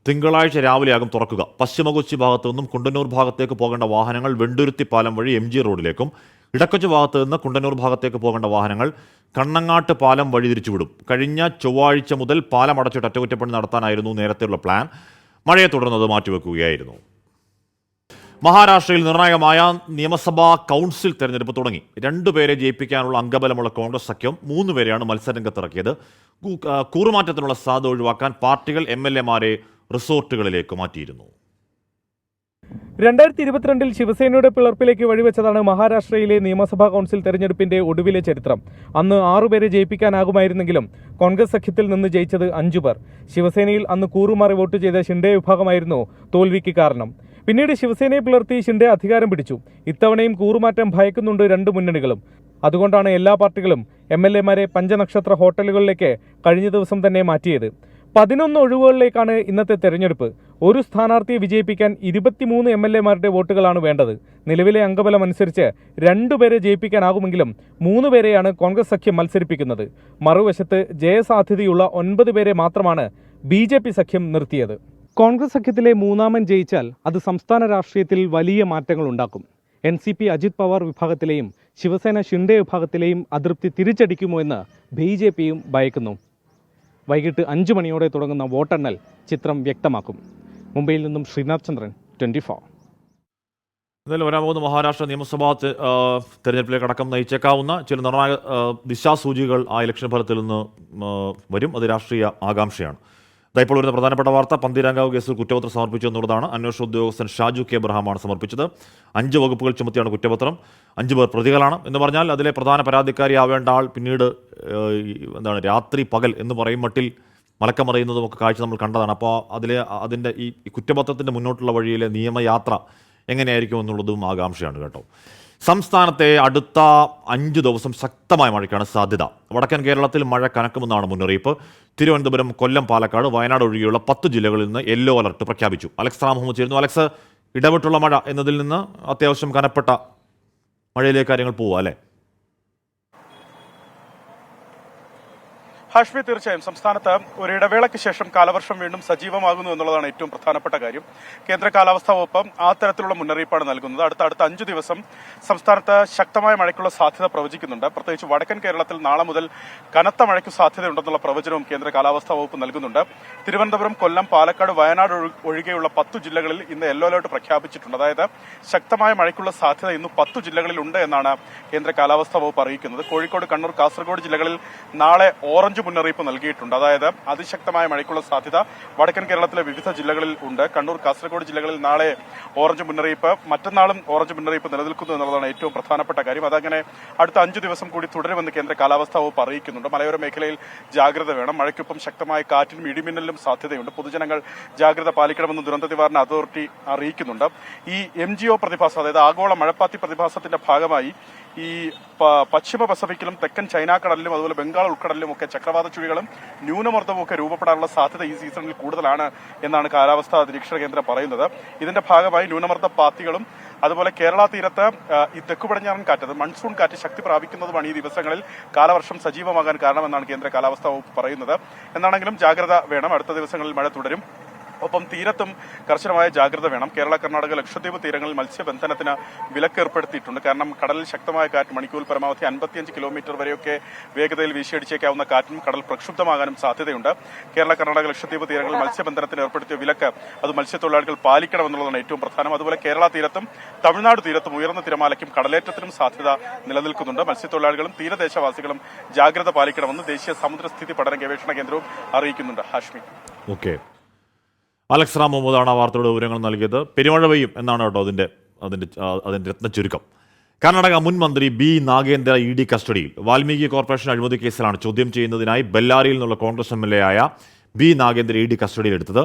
Speaker 1: തിങ്കളാഴ്ച രാവിലെയാകും തുറക്കുക. പശ്ചിമ കൊച്ചി ഭാഗത്തു നിന്നും കുണ്ടന്നൂർ ഭാഗത്തേക്ക് പോകേണ്ട വാഹനങ്ങൾ വെണ്ടുരുത്തി പാലം വഴി MG റോഡിലേക്കും, ഇടക്കൊച്ചി ഭാഗത്ത് നിന്ന് കുണ്ടന്നൂർ ഭാഗത്തേക്ക് പോകേണ്ട വാഹനങ്ങൾ കണ്ണങ്ങാട്ട് പാലം വഴി തിരിച്ചുവിടും. കഴിഞ്ഞ ചൊവ്വാഴ്ച മുതൽ പാലം അടച്ചിട്ട് അറ്റകുറ്റപ്പണി നടത്താനായിരുന്നു നേരത്തെയുള്ള പ്ലാൻ. മഴയെ തുടർന്നത് മാറ്റിവെക്കുകയായിരുന്നു. മഹാരാഷ്ട്രയിൽ നിർണായകമായ നിയമസഭാ കൗൺസിൽ തെരഞ്ഞെടുപ്പ് തുടങ്ങി. 2 പേരെ ജയിപ്പിക്കാനുള്ള അംഗബലമുള്ള കോൺഗ്രസ് സഖ്യം 3 പേരെയാണ് മത്സരരംഗത്തിറക്കിയത്. കൂറുമാറ്റത്തിനുള്ള സാധ്യത ഒഴിവാക്കാൻ പാർട്ടികൾ MLA-മാരെ റിസോർട്ടുകളിലേക്ക് മാറ്റിയിരുന്നു.
Speaker 8: 2022 ശിവസേനയുടെ പിളർപ്പിലേക്ക് വഴിവെച്ചതാണ് മഹാരാഷ്ട്രയിലെ നിയമസഭാ കൗൺസിൽ തെരഞ്ഞെടുപ്പിന്റെ ഒടുവിലെ ചരിത്രം. അന്ന് 6 പേരെ ജയിപ്പിക്കാനാകുമായിരുന്നെങ്കിലും കോൺഗ്രസ് സഖ്യത്തിൽ നിന്ന് ജയിച്ചത് 5 പേർ. ശിവസേനയിൽ അന്ന് കൂറുമാറി വോട്ട് ചെയ്ത ഷിൻഡെ വിഭാഗമായിരുന്നു തോൽവിക്ക് കാരണം. പിന്നീട് ശിവസേനയെ പിളർത്തി ഷിൻഡെ അധികാരം പിടിച്ചു. ഇത്തവണയും കൂറുമാറ്റം ഭയക്കുന്നുണ്ട് 2 മുന്നണികളും. അതുകൊണ്ടാണ് എല്ലാ പാർട്ടികളും MLA-മാരെ പഞ്ചനക്ഷത്ര ഹോട്ടലുകളിലേക്ക് കഴിഞ്ഞ ദിവസം തന്നെ മാറ്റിയത്. 11 ഒഴിവുകളിലേക്കാണ് ഇന്നത്തെ തെരഞ്ഞെടുപ്പ്. ഒരു സ്ഥാനാർത്ഥിയെ വിജയിപ്പിക്കാൻ 23 MLA-മാരുടെ വോട്ടുകളാണ് വേണ്ടത്. നിലവിലെ അംഗബലം അനുസരിച്ച് 2 പേരെ ജയിപ്പിക്കാനാകുമെങ്കിലും 3 പേരെയാണ് കോൺഗ്രസ് സഖ്യം മത്സരിപ്പിക്കുന്നത്. മറുവശത്ത് ജയസാധ്യതയുള്ള 9 പേരെ മാത്രമാണ് BJP സഖ്യം നിർത്തിയത്. കോൺഗ്രസ് സഖ്യത്തിലെ മൂന്നാമൻ ജയിച്ചാൽ അത് സംസ്ഥാന രാഷ്ട്രീയത്തിൽ വലിയ മാറ്റങ്ങൾ ഉണ്ടാക്കും. NCP അജിത് പവാർ വിഭാഗത്തിലെയും ശിവസേന ഷിൻഡെ വിഭാഗത്തിലെയും അതൃപ്തി തിരിച്ചടിക്കുമോ എന്ന് BJPയും ഭയക്കുന്നു. വൈകിട്ട് 5 മണിയോടെ തുടങ്ങുന്ന വോട്ടെണ്ണൽ ചിത്രം വ്യക്തമാക്കും. മുംബൈയിൽ നിന്നും ശ്രീനാഥ് ചന്ദ്രൻ, 24.
Speaker 1: എന്തായാലും വരാൻ പോകുന്ന മഹാരാഷ്ട്ര നിയമസഭാ തെരഞ്ഞെടുപ്പിലേക്ക് അടക്കം നയിച്ചേക്കാവുന്ന ചില നിർണായക ദിശാസൂചികൾ ആ ഇലക്ഷൻ ഫലത്തിൽ നിന്ന് വരും. അത് രാഷ്ട്രീയ ആകാംക്ഷയാണ്. ഇപ്പോൾ വരുന്ന പ്രധാനപ്പെട്ട വാർത്ത, പന്തീരാങ്കാവ് കേസിൽ കുറ്റപത്രം സമർപ്പിച്ചു എന്നുള്ളതാണ്. അന്വേഷണ ഉദ്യോഗസ്ഥൻ ഷാജു കെ എബ്രഹാമാണ് സമർപ്പിച്ചത്. 5 വകുപ്പുകൾ ചുമത്തിയാണ് കുറ്റപത്രം. 5 പേർ പ്രതികളാണ് എന്ന് പറഞ്ഞാൽ അതിലെ പ്രധാന പരാതിക്കാരിയാവേണ്ട ആൾ പിന്നീട് രാത്രി പകൽ എന്ന് പറയും മട്ടിൽ മലക്കമറിയുന്നതും ഒക്കെ കാഴ്ച നമ്മൾ കണ്ടതാണ്. അപ്പോൾ അതിൻ്റെ ഈ കുറ്റപത്രത്തിൻ്റെ മുന്നോട്ടുള്ള വഴിയിലെ നിയമയാത്ര എങ്ങനെയായിരിക്കും എന്നുള്ളതും ആകാംക്ഷയാണ് കേട്ടോ. സംസ്ഥാനത്തെ അടുത്ത 5 ദിവസം ശക്തമായ മഴയ്ക്കാണ് സാധ്യത. വടക്കൻ കേരളത്തിൽ മഴ കനക്കുമെന്നാണ് മുന്നറിയിപ്പ്. തിരുവനന്തപുരം, കൊല്ലം, പാലക്കാട്, വയനാട് ഒഴികെയുള്ള 10 ജില്ലകളിൽ നിന്ന് യെല്ലോ അലർട്ട് പ്രഖ്യാപിച്ചു. അലക്സ് റാമുഹമ്മദ് ചേരുന്നു. അലക്സ്, ഇടവിട്ടുള്ള മഴ എന്നതിൽ നിന്ന് അത്യാവശ്യം കനപ്പെട്ട മഴയിലേക്ക് കാര്യങ്ങൾ പോവുക അല്ലേ?
Speaker 18: ഹാഷ്മി, തീർച്ചയായും സംസ്ഥാനത്ത് ഒരു ഇടവേളയ്ക്ക് ശേഷം കാലവർഷം വീണ്ടും സജീവമാകുന്നു എന്നുള്ളതാണ് ഏറ്റവും പ്രധാനപ്പെട്ട കാര്യം. കേന്ദ്ര കാലാവസ്ഥാ വകുപ്പ് ആ തരത്തിലുള്ള മുന്നറിയിപ്പാണ് നൽകുന്നത്. അടുത്ത 5 ദിവസം സംസ്ഥാനത്ത് ശക്തമായ മഴയ്ക്കുള്ള സാധ്യത പ്രവചിക്കുന്നുണ്ട്. പ്രത്യേകിച്ച് വടക്കൻ കേരളത്തിൽ നാളെ മുതൽ കനത്ത മഴയ്ക്ക് സാധ്യതയുണ്ടെന്നുള്ള പ്രവചനവും കേന്ദ്ര കാലാവസ്ഥാ വകുപ്പ് നൽകുന്നുണ്ട്. തിരുവനന്തപുരം, കൊല്ലം, പാലക്കാട്, വയനാട് ഒഴികെയുള്ള 10 ജില്ലകളിൽ ഇന്ന് യെല്ലോ അലർട്ട് പ്രഖ്യാപിച്ചിട്ടുണ്ട്. അതായത് ശക്തമായ മഴയ്ക്കുള്ള സാധ്യത ഇന്ന് 10 ജില്ലകളിൽ ഉണ്ട് എന്നാണ് കേന്ദ്ര കാലാവസ്ഥാ വകുപ്പ് അറിയിക്കുന്നത്. കോഴിക്കോട്, കണ്ണൂർ, കാസർഗോഡ് ജില്ലകളിൽ നാളെ ഓറഞ്ച് മുന്നറിയിപ്പ് നൽകിയിട്ടുണ്ട്. അതായത് അതിശക്തമായ മഴയ്ക്കുള്ള സാധ്യത വടക്കൻ കേരളത്തിലെ വിവിധ ജില്ലകളിൽ ഉണ്ട്. കണ്ണൂർ, കാസർഗോഡ് ജില്ലകളിൽ നാളെ ഓറഞ്ച് മുന്നറിയിപ്പ്, മറ്റന്നാളും ഓറഞ്ച് മുന്നറിയിപ്പ് നിലനിൽക്കുന്നു എന്നുള്ളതാണ് ഏറ്റവും പ്രധാനപ്പെട്ട കാര്യം. അതങ്ങനെ അടുത്ത 5 ദിവസം കൂടി തുടരുമെന്ന് കേന്ദ്ര കാലാവസ്ഥാ വകുപ്പ് അറിയിക്കുന്നുണ്ട്. മലയോര മേഖലയിൽ ജാഗ്രത വേണം. മഴയ്ക്കൊപ്പം ശക്തമായ കാറ്റിനും ഇടിമിന്നലിനും സാധ്യതയുണ്ട്. പൊതുജനങ്ങൾ ജാഗ്രത പാലിക്കണമെന്ന് ദുരന്ത നിവാരണ അതോറിറ്റി അറിയിക്കുന്നുണ്ട്. ഈ MGO പ്രതിഭാസം, അതായത് ആഗോള മഴപ്പാത്തി പ്രതിഭാസത്തിന്റെ ഭാഗമായി ഈ പശ്ചിമ പസഫിക്കിലും തെക്കൻ ചൈനാക്കടലിലും അതുപോലെ ബംഗാൾ ഉൾക്കടലിലും ഒക്കെ ചക്രവാത ചുഴികളും ന്യൂനമർദ്ദവും ഒക്കെ രൂപപ്പെടാനുള്ള സാധ്യത ഈ സീസണിൽ കൂടുതലാണ് എന്നാണ് കാലാവസ്ഥാ നിരീക്ഷണ കേന്ദ്രം പറയുന്നത്. ഇതിന്റെ ഭാഗമായി ന്യൂനമർദ്ദ പാത്തികളും അതുപോലെ കേരള തീരത്ത് ഈ തെക്കു പടിഞ്ഞാറൻ കാറ്റ്, മൺസൂൺ കാറ്റ് ശക്തി പ്രാപിക്കുന്നതുമാണ് ഈ ദിവസങ്ങളിൽ കാലവർഷം സജീവമാകാൻ കാരണമെന്നാണ് കേന്ദ്ര കാലാവസ്ഥാ വകുപ്പ് പറയുന്നത്. എന്നാണെങ്കിലും ജാഗ്രത വേണം. അടുത്ത ദിവസങ്ങളിൽ മഴ തുടരും. ഒപ്പം തീരത്തും കർശനമായ ജാഗ്രത വേണം. കേരള, കർണാടക, ലക്ഷദ്വീപ് തീരങ്ങളിൽ മത്സ്യബന്ധനത്തിന് വിലക്ക് ഏർപ്പെടുത്തിയിട്ടുണ്ട്. കാരണം കടലിൽ ശക്തമായ കാറ്റ്, മണിക്കൂറിൽ പരമാവധി 55 കിലോമീറ്റർ വരെയൊക്കെ വേഗതയിൽ വീശിയടിച്ചേക്കാവുന്ന കാറ്റിനും കടൽ പ്രക്ഷുബ്ധമാകാനും സാധ്യതയുണ്ട്. കേരള, കർണാടക, ലക്ഷദ്വീപ് തീരങ്ങളിൽ മത്സ്യബന്ധനത്തിന് ഏർപ്പെടുത്തിയ വിലക്ക് അത് മത്സ്യത്തൊഴിലാളികൾ പാലിക്കണമെന്നുള്ളതാണ് ഏറ്റവും പ്രധാനം. അതുപോലെ കേരള തീരത്തും തമിഴ്നാട് തീരത്തും ഉയർന്ന തിരമാലയ്ക്കും കടലേറ്റത്തിനും സാധ്യത നിലനിൽക്കുന്നുണ്ട്. മത്സ്യത്തൊഴിലാളികളും തീരദേശവാസികളും ജാഗ്രത പാലിക്കണമെന്ന് ദേശീയ സമുദ്രസ്ഥിതി പഠന ഗവേഷണ കേന്ദ്രവും അറിയിക്കുന്നുണ്ട്. ഹാഷ്മി.
Speaker 1: ഓക്കെ, അലക്സ് റാം മുഹമ്മദാണ് ആ വാർത്തയുടെ വിവരങ്ങൾ നൽകിയത്. പെരുമഴ പെയ്യും എന്നാണ് കേട്ടോ അതിൻ്റെ രത്ന ചുരുക്കം. കർണാടക മുൻ മന്ത്രി ബി നാഗേന്ദ്ര ED കസ്റ്റഡിയിൽ. വാൽമീകി കോർപ്പറേഷൻ അഴിമതി കേസിലാണ് ചോദ്യം ചെയ്യുന്നതിനായി ബെല്ലാരിയിൽ നിന്നുള്ള കോൺഗ്രസ് MLA ആയ ബി നാഗേന്ദ്ര ED കസ്റ്റഡിയിലെടുത്തത്.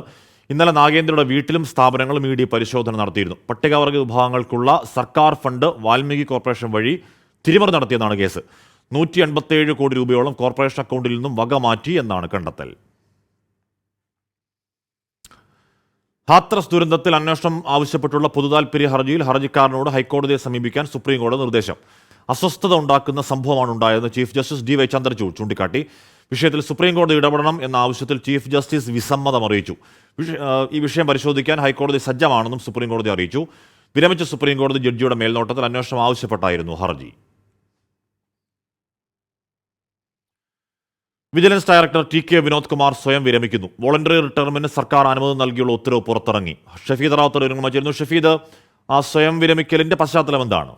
Speaker 1: ഇന്നലെ നാഗേന്ദ്രയുടെ വീട്ടിലും സ്ഥാപനങ്ങളും ED പരിശോധന നടത്തിയിരുന്നു. പട്ടികവർഗ വിഭാഗങ്ങൾക്കുള്ള സർക്കാർ ഫണ്ട് വാൽമീകി കോർപ്പറേഷൻ വഴി തിരിമറി നടത്തിയെന്നാണ് കേസ്. 187 കോടി രൂപയോളം കോർപ്പറേഷൻ അക്കൗണ്ടിൽ നിന്നും വക മാറ്റി എന്നാണ് കണ്ടെത്തൽ. ഹാത്രസ് ദുരന്തത്തിൽ അന്വേഷണം ആവശ്യപ്പെട്ടുള്ള പൊതുതാൽപര്യ ഹർജിയിൽ ഹർജിക്കാരനോട് ഹൈക്കോടതിയെ സമീപിക്കാൻ സുപ്രീം കോടതി നിർദ്ദേശം. അസ്വസ്ഥത ഉണ്ടാക്കുന്ന സംഭവമാണ് ഉണ്ടായതെന്ന് ചീഫ് ജസ്റ്റിസ് DY ചന്ദ്രചൂഡ് ചൂണ്ടിക്കാട്ടി. വിഷയത്തിൽ സുപ്രീം കോടതി ഇടപെടണം എന്ന ആവശ്യത്തിൽ ചീഫ് ജസ്റ്റിസ് വിസമ്മതം അറിയിച്ചു. ഈ വിഷയം പരിശോധിക്കാൻ ഹൈക്കോടതി സജ്ജമാണെന്നും സുപ്രീം കോടതി അറിയിച്ചു. വിരമിച്ച സുപ്രീം കോടതി ജഡ്ജിയുടെ മേൽനോട്ടത്തിൽ അന്വേഷണം ആവശ്യപ്പെട്ടായിരുന്നു ഹർജി. Vigilance director TK Vinod Kumar സ്വയം വിരമിക്കുന്നു. വോളണ്ടറി റിട്ടയർമെന്റിന് സർക്കാർ അനുമതി നൽകിയുള്ള ഉത്തരവ് പുറത്തിറങ്ങി. ഷഫീദ് റാവുത്തർ ചേരുന്നു. ഷഫീദ്, ആ സ്വയം വിരമിക്കലിന്റെ പശ്ചാത്തലം എന്താണ്?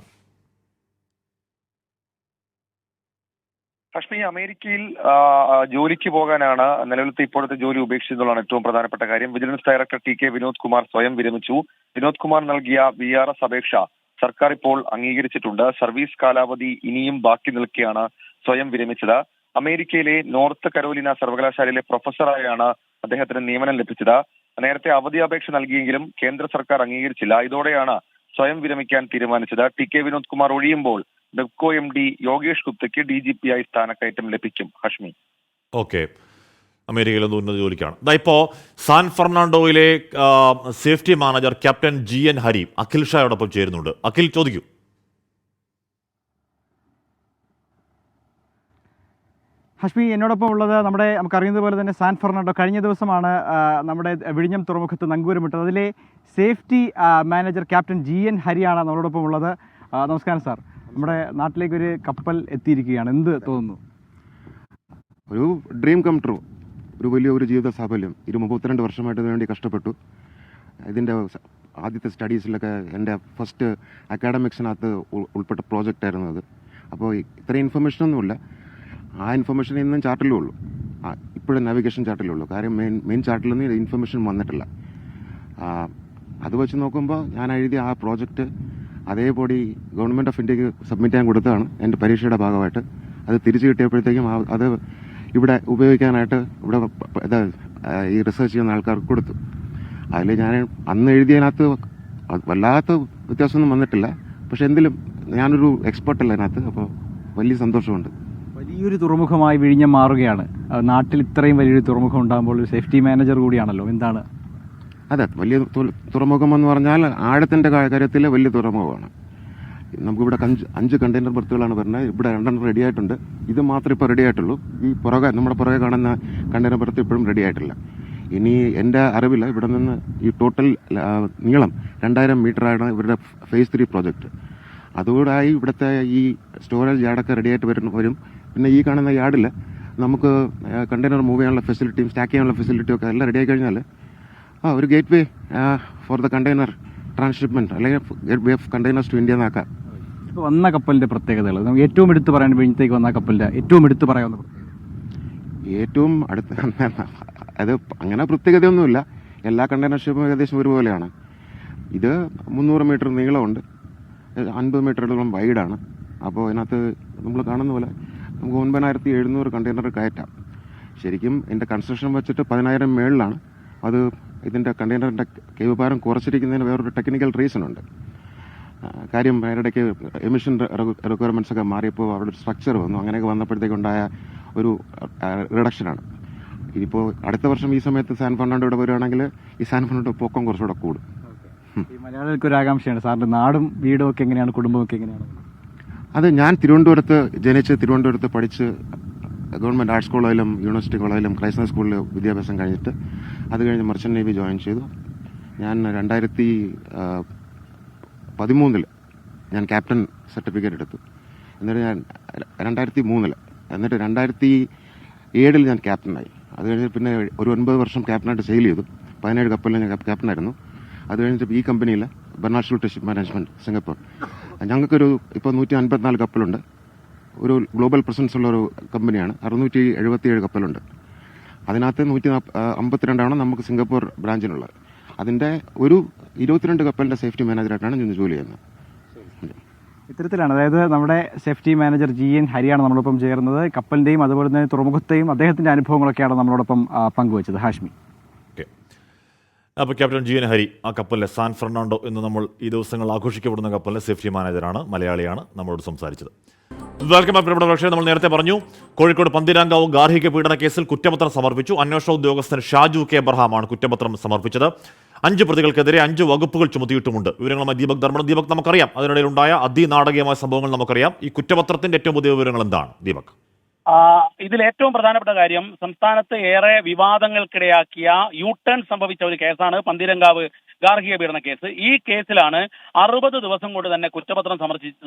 Speaker 6: കശ്മീർ അമേരിക്കയിൽ ജോലിക്ക് പോകാനാണ് നിലവിലത്തെ ഇപ്പോഴത്തെ ജോലി ഉപേക്ഷിച്ചതാണ് ഏറ്റവും പ്രധാനപ്പെട്ട കാര്യം. Vigilance director T K Vinod Kumar സ്വയം വിരമിച്ചു. വിനോദ് കുമാർ നൽകിയ VRS അപേക്ഷ സർക്കാർ ഇപ്പോൾ അംഗീകരിച്ചിട്ടുണ്ട്. സർവീസ് കാലാവധി ഇനിയും ബാക്കി നിൽക്കെയാണ് സ്വയം വിരമിച്ചത്. അമേരിക്കയിലെ നോർത്ത് കരോലിന സർവകലാശാലയിലെ പ്രൊഫസറായാണ് അദ്ദേഹത്തിന് നിയമനം ലഭിച്ചത്. നേരത്തെ അവധി അപേക്ഷ നൽകിയെങ്കിലും കേന്ദ്ര സർക്കാർ അംഗീകരിച്ചില്ല. ഇതോടെയാണ് സ്വയം വിരമിക്കാൻ തീരുമാനിച്ചത്. ടി കെ വിനോദ് കുമാർ ഒഴിയുമ്പോൾ ബെബ്കോ MD യോഗേഷ് ഗുപ്തയ്ക്ക് DGP ആയി സ്ഥാനക്കയറ്റം ലഭിക്കും. ഹഷ്മി.
Speaker 1: ഓക്കെ, അമേരിക്കയിലൊന്നും ഉന്നത ജോലിക്കാണ്. ഇപ്പോൾ സാൻ ഫെർണാണ്ടോയിലെ safety manager captain GN Hari Akhil ഷായോടൊപ്പം ചേരുന്നുണ്ട്. അഖിൽ, ചോദിക്കൂ.
Speaker 9: ഹഷ്മി, എന്നോടൊപ്പം ഉള്ളത് നമുക്കറിയുന്നത് പോലെ തന്നെ സാൻ ഫെർണാണ്ടോ കഴിഞ്ഞ ദിവസമാണ് നമ്മുടെ വിഴിഞ്ഞം തുറമുഖത്ത് നങ്കൂരമിട്ടത്. അതിലെ സേഫ്റ്റി മാനേജർ ക്യാപ്റ്റൻ GN ഹരിയാണ് നമ്മളോടൊപ്പം ഉള്ളത്. നമസ്കാരം സാർ. നമ്മുടെ നാട്ടിലേക്ക് ഒരു കപ്പൽ എത്തിയിരിക്കുകയാണ്, എന്ത് തോന്നുന്നു?
Speaker 23: ഒരു ഡ്രീം കം ട്രൂ, ഒരു ജീവിത സാഫല്യം. 32 വർഷമായിട്ട് ഇതിനു വേണ്ടി കഷ്ടപ്പെട്ടു. ഇതിൻ്റെ ആദ്യത്തെ സ്റ്റഡീസിലൊക്കെ എൻ്റെ ഫസ്റ്റ് അക്കാഡമിക്സിനകത്ത് ഉൾപ്പെട്ട പ്രോജക്റ്റായിരുന്നു അത്. അപ്പോൾ ഇത്രയും ഇൻഫർമേഷനൊന്നുമില്ല. ആ ഇൻഫർമേഷൻ ഇന്നും ചാർട്ടിലേ ഉള്ളൂ, ഇപ്പോഴും നാവിഗേഷൻ ചാർട്ടിലേ ഉള്ളൂ. കാര്യം മെയിൻ ചാർട്ടിലൊന്നും ഇൻഫർമേഷൻ വന്നിട്ടില്ല. അത് വെച്ച് നോക്കുമ്പോൾ ഞാൻ എഴുതിയ ആ പ്രോജക്റ്റ് അതേപടി ഗവൺമെൻറ് ഓഫ് ഇന്ത്യക്ക് സബ്മിറ്റ് ചെയ്യാൻ കൊടുത്തതാണ് എൻ്റെ പരീക്ഷയുടെ ഭാഗമായിട്ട്. അത് തിരിച്ചു കിട്ടിയപ്പോഴത്തേക്കും അത് ഇവിടെ ഉപയോഗിക്കാനായിട്ട് ഇവിടെ ഈ റിസർച്ച് ചെയ്യുന്ന ആൾക്കാർക്ക് കൊടുത്തു. അതിൽ ഞാൻ അന്ന് എഴുതിയതിനകത്ത് വല്ലാത്ത വ്യത്യാസമൊന്നും വന്നിട്ടില്ല. പക്ഷെ എന്തിലും ഞാനൊരു എക്സ്പെർട്ടല്ല അതിനകത്ത്. അപ്പോൾ വലിയ സന്തോഷമുണ്ട്.
Speaker 9: വലിയൊരു തുറമുഖമായി വിഴിഞ്ഞം മാറുകയാണ്. നാട്ടിൽ ഇത്രയും വലിയൊരു തുറമുഖം ഉണ്ടാകുമ്പോൾ ഒരു സേഫ്റ്റി മാനേജർ കൂടിയാണല്ലോ, എന്താണ്?
Speaker 23: അതെ, വലിയ തുറമുഖം എന്ന് പറഞ്ഞാൽ ആഴത്തിൻ്റെ കാര്യത്തിൽ വലിയ തുറമുഖമാണ്. നമുക്കിവിടെ 5 കണ്ടെയ്നർ ബർത്തുകളാണ് വരുന്നത്. ഇവിടെ 2 റെഡി ആയിട്ടുണ്ട്. ഇത് മാത്രമേ ഇപ്പോൾ റെഡി ആയിട്ടുള്ളൂ. ഈ നമ്മുടെ പുറകെ കാണുന്ന കണ്ടെയ്നർ ബർത്ത് ഇപ്പോഴും റെഡി ആയിട്ടില്ല. ഇനി എൻ്റെ അറിവിൽ ഇവിടെ നിന്ന് ഈ ടോട്ടൽ നീളം 2000 മീറ്ററാണ് ഇവരുടെ ഫേസ് 3 പ്രോജക്റ്റ്. അതുകൂടായി ഇവിടുത്തെ ഈ സ്റ്റോറേജ് യാർഡൊക്കെ റെഡി ആയിട്ട് വരും. പിന്നെ ഈ കാണുന്ന യാർഡിൽ നമുക്ക് കണ്ടെയ്നർ മൂവ് ചെയ്യാനുള്ള ഫെസിലിറ്റിയും സ്റ്റാക്ക് ചെയ്യാനുള്ള ഫെസിലിറ്റിയും ഒക്കെ എല്ലാം റെഡി ആയി കഴിഞ്ഞാൽ ഒരു gateway for the container transhipment അല്ലെങ്കിൽ gateway of containers to India എന്നാക്കാം.
Speaker 9: ഇപ്പോൾ വന്ന കപ്പലിൻ്റെ പ്രത്യേകതകൾ നമുക്ക് ഏറ്റവും എടുത്ത് പറയാൻ വിഴിഞ്ഞത്തേക്ക് വന്ന കപ്പലിൻ്റെ ഏറ്റവും എടുത്ത് പറയാവുന്ന
Speaker 23: ഏറ്റവും അടുത്ത് അത് അങ്ങനെ പ്രത്യേകതയൊന്നുമില്ല. എല്ലാ കണ്ടെയ്നർ ഷിപ്പും ഏകദേശം ഒരുപോലെയാണ്. ഇത് 300 മീറ്റർ നീളമുണ്ട്, 50 മീറ്ററോളം വൈഡാണ്. അപ്പോൾ ഇതിനകത്ത് നമ്മൾ കാണുന്ന പോലെ നമുക്ക് 9700 കണ്ടെയ്നർ കയറ്റാം. ശരിക്കും എൻ്റെ കൺസ്ട്രക്ഷൻ വെച്ചിട്ട് 10,000 മേളിലാണ്. അത് ഇതിൻ്റെ കണ്ടെയ്നറിൻ്റെ കേവുഭാരം കുറച്ചിരിക്കുന്നതിന് വേറൊരു ടെക്നിക്കൽ റീസൺ ഉണ്ട്. കാര്യം അതിനിടയ്ക്ക് എമിഷൻ റിക്വയർമെൻറ്റ്സ് ഒക്കെ മാറിയപ്പോൾ അവിടെ ഒരു സ്ട്രക്ചർ വന്നു. അങ്ങനെയൊക്കെ വന്നപ്പോഴത്തേക്കുണ്ടായ ഒരു റിഡക്ഷനാണ്. ഇതിപ്പോൾ അടുത്ത വർഷം ഈ സമയത്ത് സാൻ ഫെർണാണ്ടോ ഇവിടെ വരികയാണെങ്കിൽ ഈ സാൻ ഫെർണാണ്ടോ പൊക്കം കുറച്ചുകൂടെ കൂടും.
Speaker 9: മലയാളികൾക്ക് ഒരു ആകാംക്ഷയാണ്, സാറിൻ്റെ നാടും വീടും ഒക്കെ എങ്ങനെയാണ്, കുടുംബമൊക്കെ എങ്ങനെയാണ്?
Speaker 23: അത് ഞാൻ തിരുവനന്തപുരത്ത് ജനിച്ച് തിരുവനന്തപുരത്ത് പഠിച്ച് ഗവൺമെൻറ് ആർട്സ് കോളേജിലും യൂണിവേഴ്സിറ്റി കോളേജിലും ക്രൈസ്തവ സ്കൂളിൽ വിദ്യാഭ്യാസം കഴിഞ്ഞിട്ട് അത് കഴിഞ്ഞ് മർച്ചൻ്റ് നേവി ജോയിൻ ചെയ്തു. ഞാൻ 2013 ഞാൻ ക്യാപ്റ്റൻ സർട്ടിഫിക്കറ്റ് എടുത്തു. എന്നിട്ട് ഞാൻ 2003 എന്നിട്ട് 2007 ഞാൻ ക്യാപ്റ്റനായി. അത് കഴിഞ്ഞ് പിന്നെ ഒരു 9 വർഷം ക്യാപ്റ്റനായിട്ട് സെയിൽ ചെയ്തു. 17 കപ്പലിൽ ഞാൻ ക്യാപ്റ്റനായിരുന്നു. അത് കഴിഞ്ഞിട്ട് ഈ കമ്പനിയിൽ Bernhard Schulte ship management Singapore, ഞങ്ങൾക്കൊരു ഇപ്പോൾ 154 കപ്പലുണ്ട്. ഒരു ഗ്ലോബൽ പ്രസൻസ് ഉള്ളൊരു കമ്പനിയാണ്. 677 കപ്പലുണ്ട്. അതിനകത്ത് 152 നമുക്ക് സിംഗപ്പൂർ ബ്രാഞ്ചിനുള്ളത്. അതിൻ്റെ ഒരു 22 കപ്പലിൻ്റെ സേഫ്റ്റി മാനേജറായിട്ടാണ് ഞാൻ ജോലി ചെയ്യുന്നത്.
Speaker 9: ഇത്തരത്തിലാണ്, അതായത് നമ്മുടെ സേഫ്റ്റി മാനേജർ GN ഹരിയാണ് നമ്മളോടൊപ്പം ചേർന്നത്. കപ്പലിൻ്റെയും അതുപോലെ തന്നെ തുറമുഖത്തെയും അദ്ദേഹത്തിൻ്റെ അനുഭവങ്ങളൊക്കെയാണ് നമ്മളോടൊപ്പം പങ്കുവച്ചത്. ഹാഷ്മി.
Speaker 1: അപ്പോൾ ക്യാപ്റ്റൻ GN ഹരി ആ കപ്പലിലെ സാൻ ഫെർണാണ്ടോ എന്ന് നമ്മൾ ഈ ദിവസങ്ങൾ ആഘോഷിക്കപ്പെടുന്ന കപ്പലിലെ സേഫ്റ്റി മാനേജറാണ്, മലയാളിയാണ് നമ്മളോട് സംസാരിച്ചത്. വെൽക്കം പ്രിയപ്പെട്ട പക്ഷേ നമ്മൾ നേരത്തെ പറഞ്ഞു, കോഴിക്കോട് പന്തിരാങ്കാവ് ഗാർഹിക പീഡന കേസിൽ കുറ്റപത്രം സമർപ്പിച്ചു. അന്വേഷണ ഉദ്യോഗസ്ഥൻ ഷാജു കെ എബ്രഹാമാണ് കുറ്റപത്രം സമർപ്പിച്ചത്. 5 പ്രതികൾക്കെതിരെ 5 വകുപ്പുകൾ ചുമത്തിയിട്ടുമുണ്ട്. വിവരങ്ങളുമായി ദീപക് ധർമ്മടം. ദീപക്, നമുക്കറിയാം അതിനിടയിലുണ്ടായ അതിനാടകീയമായ സംഭവങ്ങൾ നമുക്കറിയാം. ഈ കുറ്റപത്രത്തിന്റെ ഏറ്റവും പുതിയ വിവരങ്ങൾ എന്താണ് ദീപക്?
Speaker 24: ഇതിൽ ഏറ്റവും പ്രധാനപ്പെട്ട കാര്യം, സംസ്ഥാനത്ത് ഏറെ വിവാദങ്ങൾക്കിടയാക്കിയ യു ടേൺ സംഭവിച്ച ഒരു കേസാണ് പന്തിരങ്കാവ് ഗാർഹിക പീഡന കേസ്. ഈ കേസിലാണ് 60 ദിവസം കൊണ്ട് തന്നെ കുറ്റപത്രം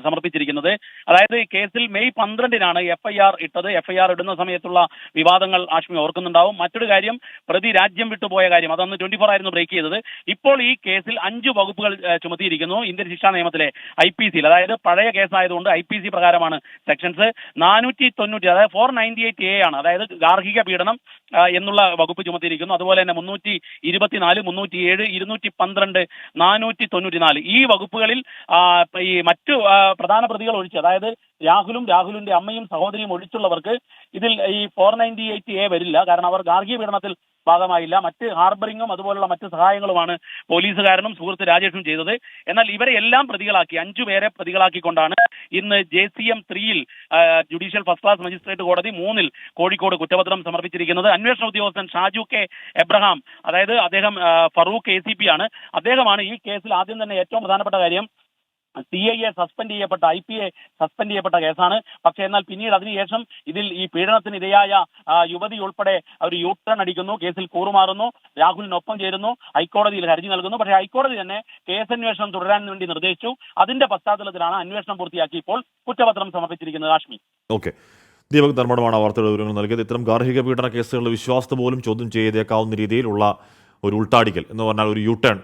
Speaker 24: സമർപ്പിച്ചിരിക്കുന്നത്. അതായത് ഈ കേസിൽ മെയ് 12-നാണ് FIR ഇട്ടത്. FIR ഇടുന്ന സമയത്തുള്ള വിവാദങ്ങൾ ആഷ്മി ഓർക്കുന്നുണ്ടാവും. മറ്റൊരു കാര്യം, പ്രതി രാജ്യം വിട്ടുപോയ കാര്യം, അതന്ന് 24 ആയിരുന്നു ബ്രേക്ക് ചെയ്തത്. ഇപ്പോൾ ഈ കേസിൽ 5 വകുപ്പുകൾ ചുമത്തിയിരിക്കുന്നു ഇന്ത്യൻ ശിക്ഷാ നിയമത്തിലെ IPC-ൽ. അതായത് പഴയ കേസായതുകൊണ്ട് IPC പ്രകാരമാണ് സെക്ഷൻസ് 490, അതായത് 498A ആണ്, അതായത് ഗാർഹിക പീഡനം എന്നുള്ള വകുപ്പ് ചുമത്തിയിരിക്കുന്നു. അതുപോലെ തന്നെ 324, 307, 212, 494 ഈ വകുപ്പുകളിൽ ഈ മറ്റു പ്രധാന പ്രതികൾ ഒഴിച്ച്, അതായത് രാഹുലിന്റെ അമ്മയും സഹോദരിയും ഒഴിച്ചുള്ളവർക്ക് ഇതിൽ ഈ 498A വരില്ല. കാരണം അവർ ഗാർഹിക പീഡനത്തിൽ ഭാഗമായില്ല. മറ്റ് ഹാർബറിങ്ങും അതുപോലുള്ള മറ്റ് സഹായങ്ങളുമാണ് പോലീസുകാരനും സുഹൃത്ത് രാജേഷും ചെയ്തത്. എന്നാൽ ഇവരെ എല്ലാം പ്രതികളാക്കി 5 പേരെ പ്രതികളാക്കിക്കൊണ്ടാണ് ഇന്ന് JCM 3-ൽ ജുഡീഷ്യൽ ഫസ്റ്റ് ക്ലാസ് മജിസ്ട്രേറ്റ് കോടതി 3-ൽ കോഴിക്കോട് കുറ്റപത്രം സമർപ്പിച്ചിരിക്കുന്നത്. അന്വേഷണ ഉദ്യോഗസ്ഥൻ ഷാജു കെ എബ്രഹാം, അതായത് അദ്ദേഹം ഫറൂഖ് ACP ആണ്. അദ്ദേഹമാണ് ഈ കേസിൽ ആദ്യം തന്നെ ഏറ്റവും പ്രധാനപ്പെട്ട കാര്യം CIA സസ്പെൻഡ് ചെയ്യപ്പെട്ട, IPA സസ്പെൻഡ് ചെയ്യപ്പെട്ട കേസാണ്. പക്ഷേ എന്നാൽ പിന്നീട് അതിനുശേഷം ഇതിൽ ഈ പീഡനത്തിന് ഇരയായ യുവതി ഉൾപ്പെടെ ഒരു യൂട്ടേൺ അടിക്കുന്നു, കേസിൽ കൂറുമാറുന്നു, രാഹുലിനൊപ്പം ചേരുന്നു, ഹൈക്കോടതിയിൽ ഹർജി നൽകുന്നു. പക്ഷേ ഹൈക്കോടതി തന്നെ കേസന്വേഷണം തുടരാൻ വേണ്ടി നിർദ്ദേശിച്ചു. അതിന്റെ പശ്ചാത്തലത്തിലാണ് അന്വേഷണം പൂർത്തിയാക്കി ഇപ്പോൾ കുറ്റപത്രം സമർപ്പിച്ചിരിക്കുന്നത്. കാശ്മീർ.
Speaker 1: ഓക്കെ, ദീപക് ധർമ്മടമാണ് വാർത്തയുടെ വിവരങ്ങൾ നൽകിയത്. ഇത്തരം ഗാർഹിക പീഡന കേസുകളുടെ വിശ്വാസത്തെ പോലും ചോദ്യം ചെയ്തേക്കാവുന്ന രീതിയിലുള്ള ഒരു ഉൾട്ടാടിക്കൽ എന്ന് പറഞ്ഞാൽ ഒരു യൂട്ടേൺ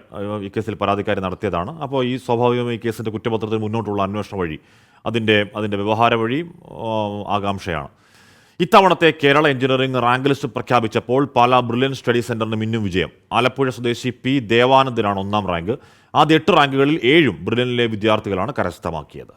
Speaker 1: ഈ കേസിൽ പരാതിക്കാരി നടത്തിയതാണ്. അപ്പോൾ ഈ സ്വാഭാവികമായി ഈ കേസിൻ്റെ കുറ്റപത്രത്തിന് മുന്നോട്ടുള്ള അന്വേഷണ വഴി, അതിൻ്റെ വ്യവഹാര വഴി ആകാംക്ഷയാണ്. ഇത്തവണത്തെ കേരള എഞ്ചിനീയറിംഗ് റാങ്ക് ലിസ്റ്റ് പ്രഖ്യാപിച്ചപ്പോൾ പാലാ ബ്രില്യൻ സ്റ്റഡി സെന്ററിന് മിന്നും വിജയം. ആലപ്പുഴ സ്വദേശി P ദേവാനന്ദനാണ് 1ാം റാങ്ക്. ആദ്യ 8 റാങ്കുകളിൽ 7 ബ്രില്യനിലെ വിദ്യാർത്ഥികളാണ് കരസ്ഥമാക്കിയത്.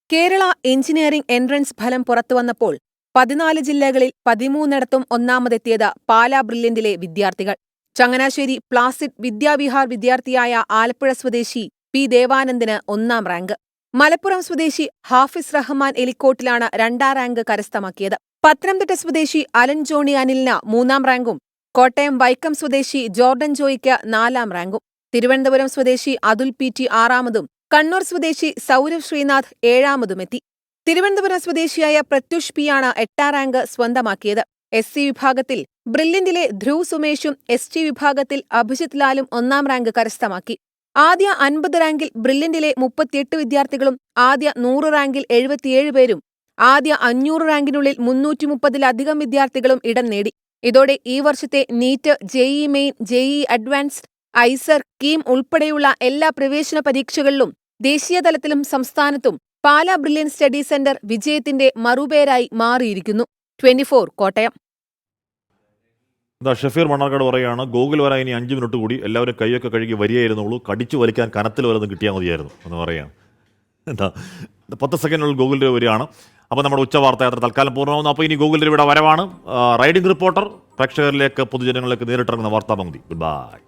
Speaker 4: കേരള എഞ്ചിനീയറിംഗ് എൻട്രൻസ് ഫലം പുറത്തുവന്നപ്പോൾ 14 ജില്ലകളിൽ 13-യിടത്തും ഒന്നാമതെത്തിയത് പാലാ ബ്രില്യന്റിലെ വിദ്യാർത്ഥികൾ. ചങ്ങനാശ്ശേരി പ്ലാസിഡ് വിദ്യാവിഹാർ വിദ്യാർത്ഥിയായ ആലപ്പുഴ സ്വദേശി P ദേവാനന്ദന് 1ാം റാങ്ക്. മലപ്പുറം സ്വദേശി ഹാഫിസ് റഹ്മാൻ എലിക്കോട്ടിലാണ് 2ാം റാങ്ക് കരസ്ഥമാക്കിയത്. പത്തനംതിട്ട സ്വദേശി അലൻ ജോണി അനിലിന് 3ാം റാങ്കും കോട്ടയം വൈക്കം സ്വദേശി ജോർഡൻ ജോയിക്ക് 4ാം റാങ്കും. തിരുവനന്തപുരം സ്വദേശി അതുൽ PT 6ാമതും കണ്ണൂർ സ്വദേശി സൗരവ് ശ്രീനാഥ് 7ാമതുമെത്തി. തിരുവനന്തപുരം സ്വദേശിയായ പ്രത്യുഷ് P ആണ് 8ാം റാങ്ക് സ്വന്തമാക്കിയത്. SC വിഭാഗത്തിൽ ബ്രില്യന്റിലെ ധ്രുവ് സുമേഷും ST വിഭാഗത്തിൽ അഭിജിത് ലാലും 1ാം റാങ്ക് കരസ്ഥമാക്കി. ആദ്യ 50 റാങ്കിൽ ബ്രില്യന്റിലെ 38 വിദ്യാർത്ഥികളും ആദ്യ 100 റാങ്കിൽ 77 പേരും ആദ്യ 500 റാങ്കിനുള്ളിൽ 330-ലധികം വിദ്യാർത്ഥികളും ഇടം നേടി. ഇതോടെ ഈ വർഷത്തെ NEET, JEE main, JEE advanced, IISER, KEAM ഉൾപ്പെടെയുള്ള എല്ലാ പ്രവേശന പരീക്ഷകളിലും ദേശീയതലത്തിലും സംസ്ഥാനത്തും പാലാ ബ്രില്യൻ സ്റ്റഡി സെന്റർ വിജയത്തിന്റെ മറുപേരായി മാറിയിരിക്കുന്നു. 24 കോട്ടയം.
Speaker 1: ഷഫീർ മണ്ണാർക്കാട് പറയുകയാണ്, ഗൂഗിൾ വരാൻ ഇനി 5 മിനിറ്റ് കൂടി, എല്ലാവരും കൈയൊക്കെ കഴുകി വരികയായിരുന്നുള്ളൂ, കടിച്ചു വലിക്കാൻ കനത്തിൽ വല്ലതും കിട്ടിയാൽ മതിയായിരുന്നു എന്ന് പറയുകയാണ്. എന്താ 10 സെക്കൻഡിനുള്ളിൽ ഗൂഗിളിൽ വരികയാണ്. അപ്പോൾ നമ്മുടെ ഉച്ചവാർത്ത യാത്ര തൽക്കാലം പൂർണ്ണമാകുന്നു. അപ്പോൾ ഇനി ഗൂഗിളിൽ ഇവിടെ വരവാണ്. റൈഡിംഗ് റിപ്പോർട്ടർ പ്രേക്ഷകരിലേക്ക്, പൊതുജനങ്ങളിലേക്ക് നേരിട്ടിറങ്ങുന്ന വാർത്താ പങ്ക്തി. Good bye.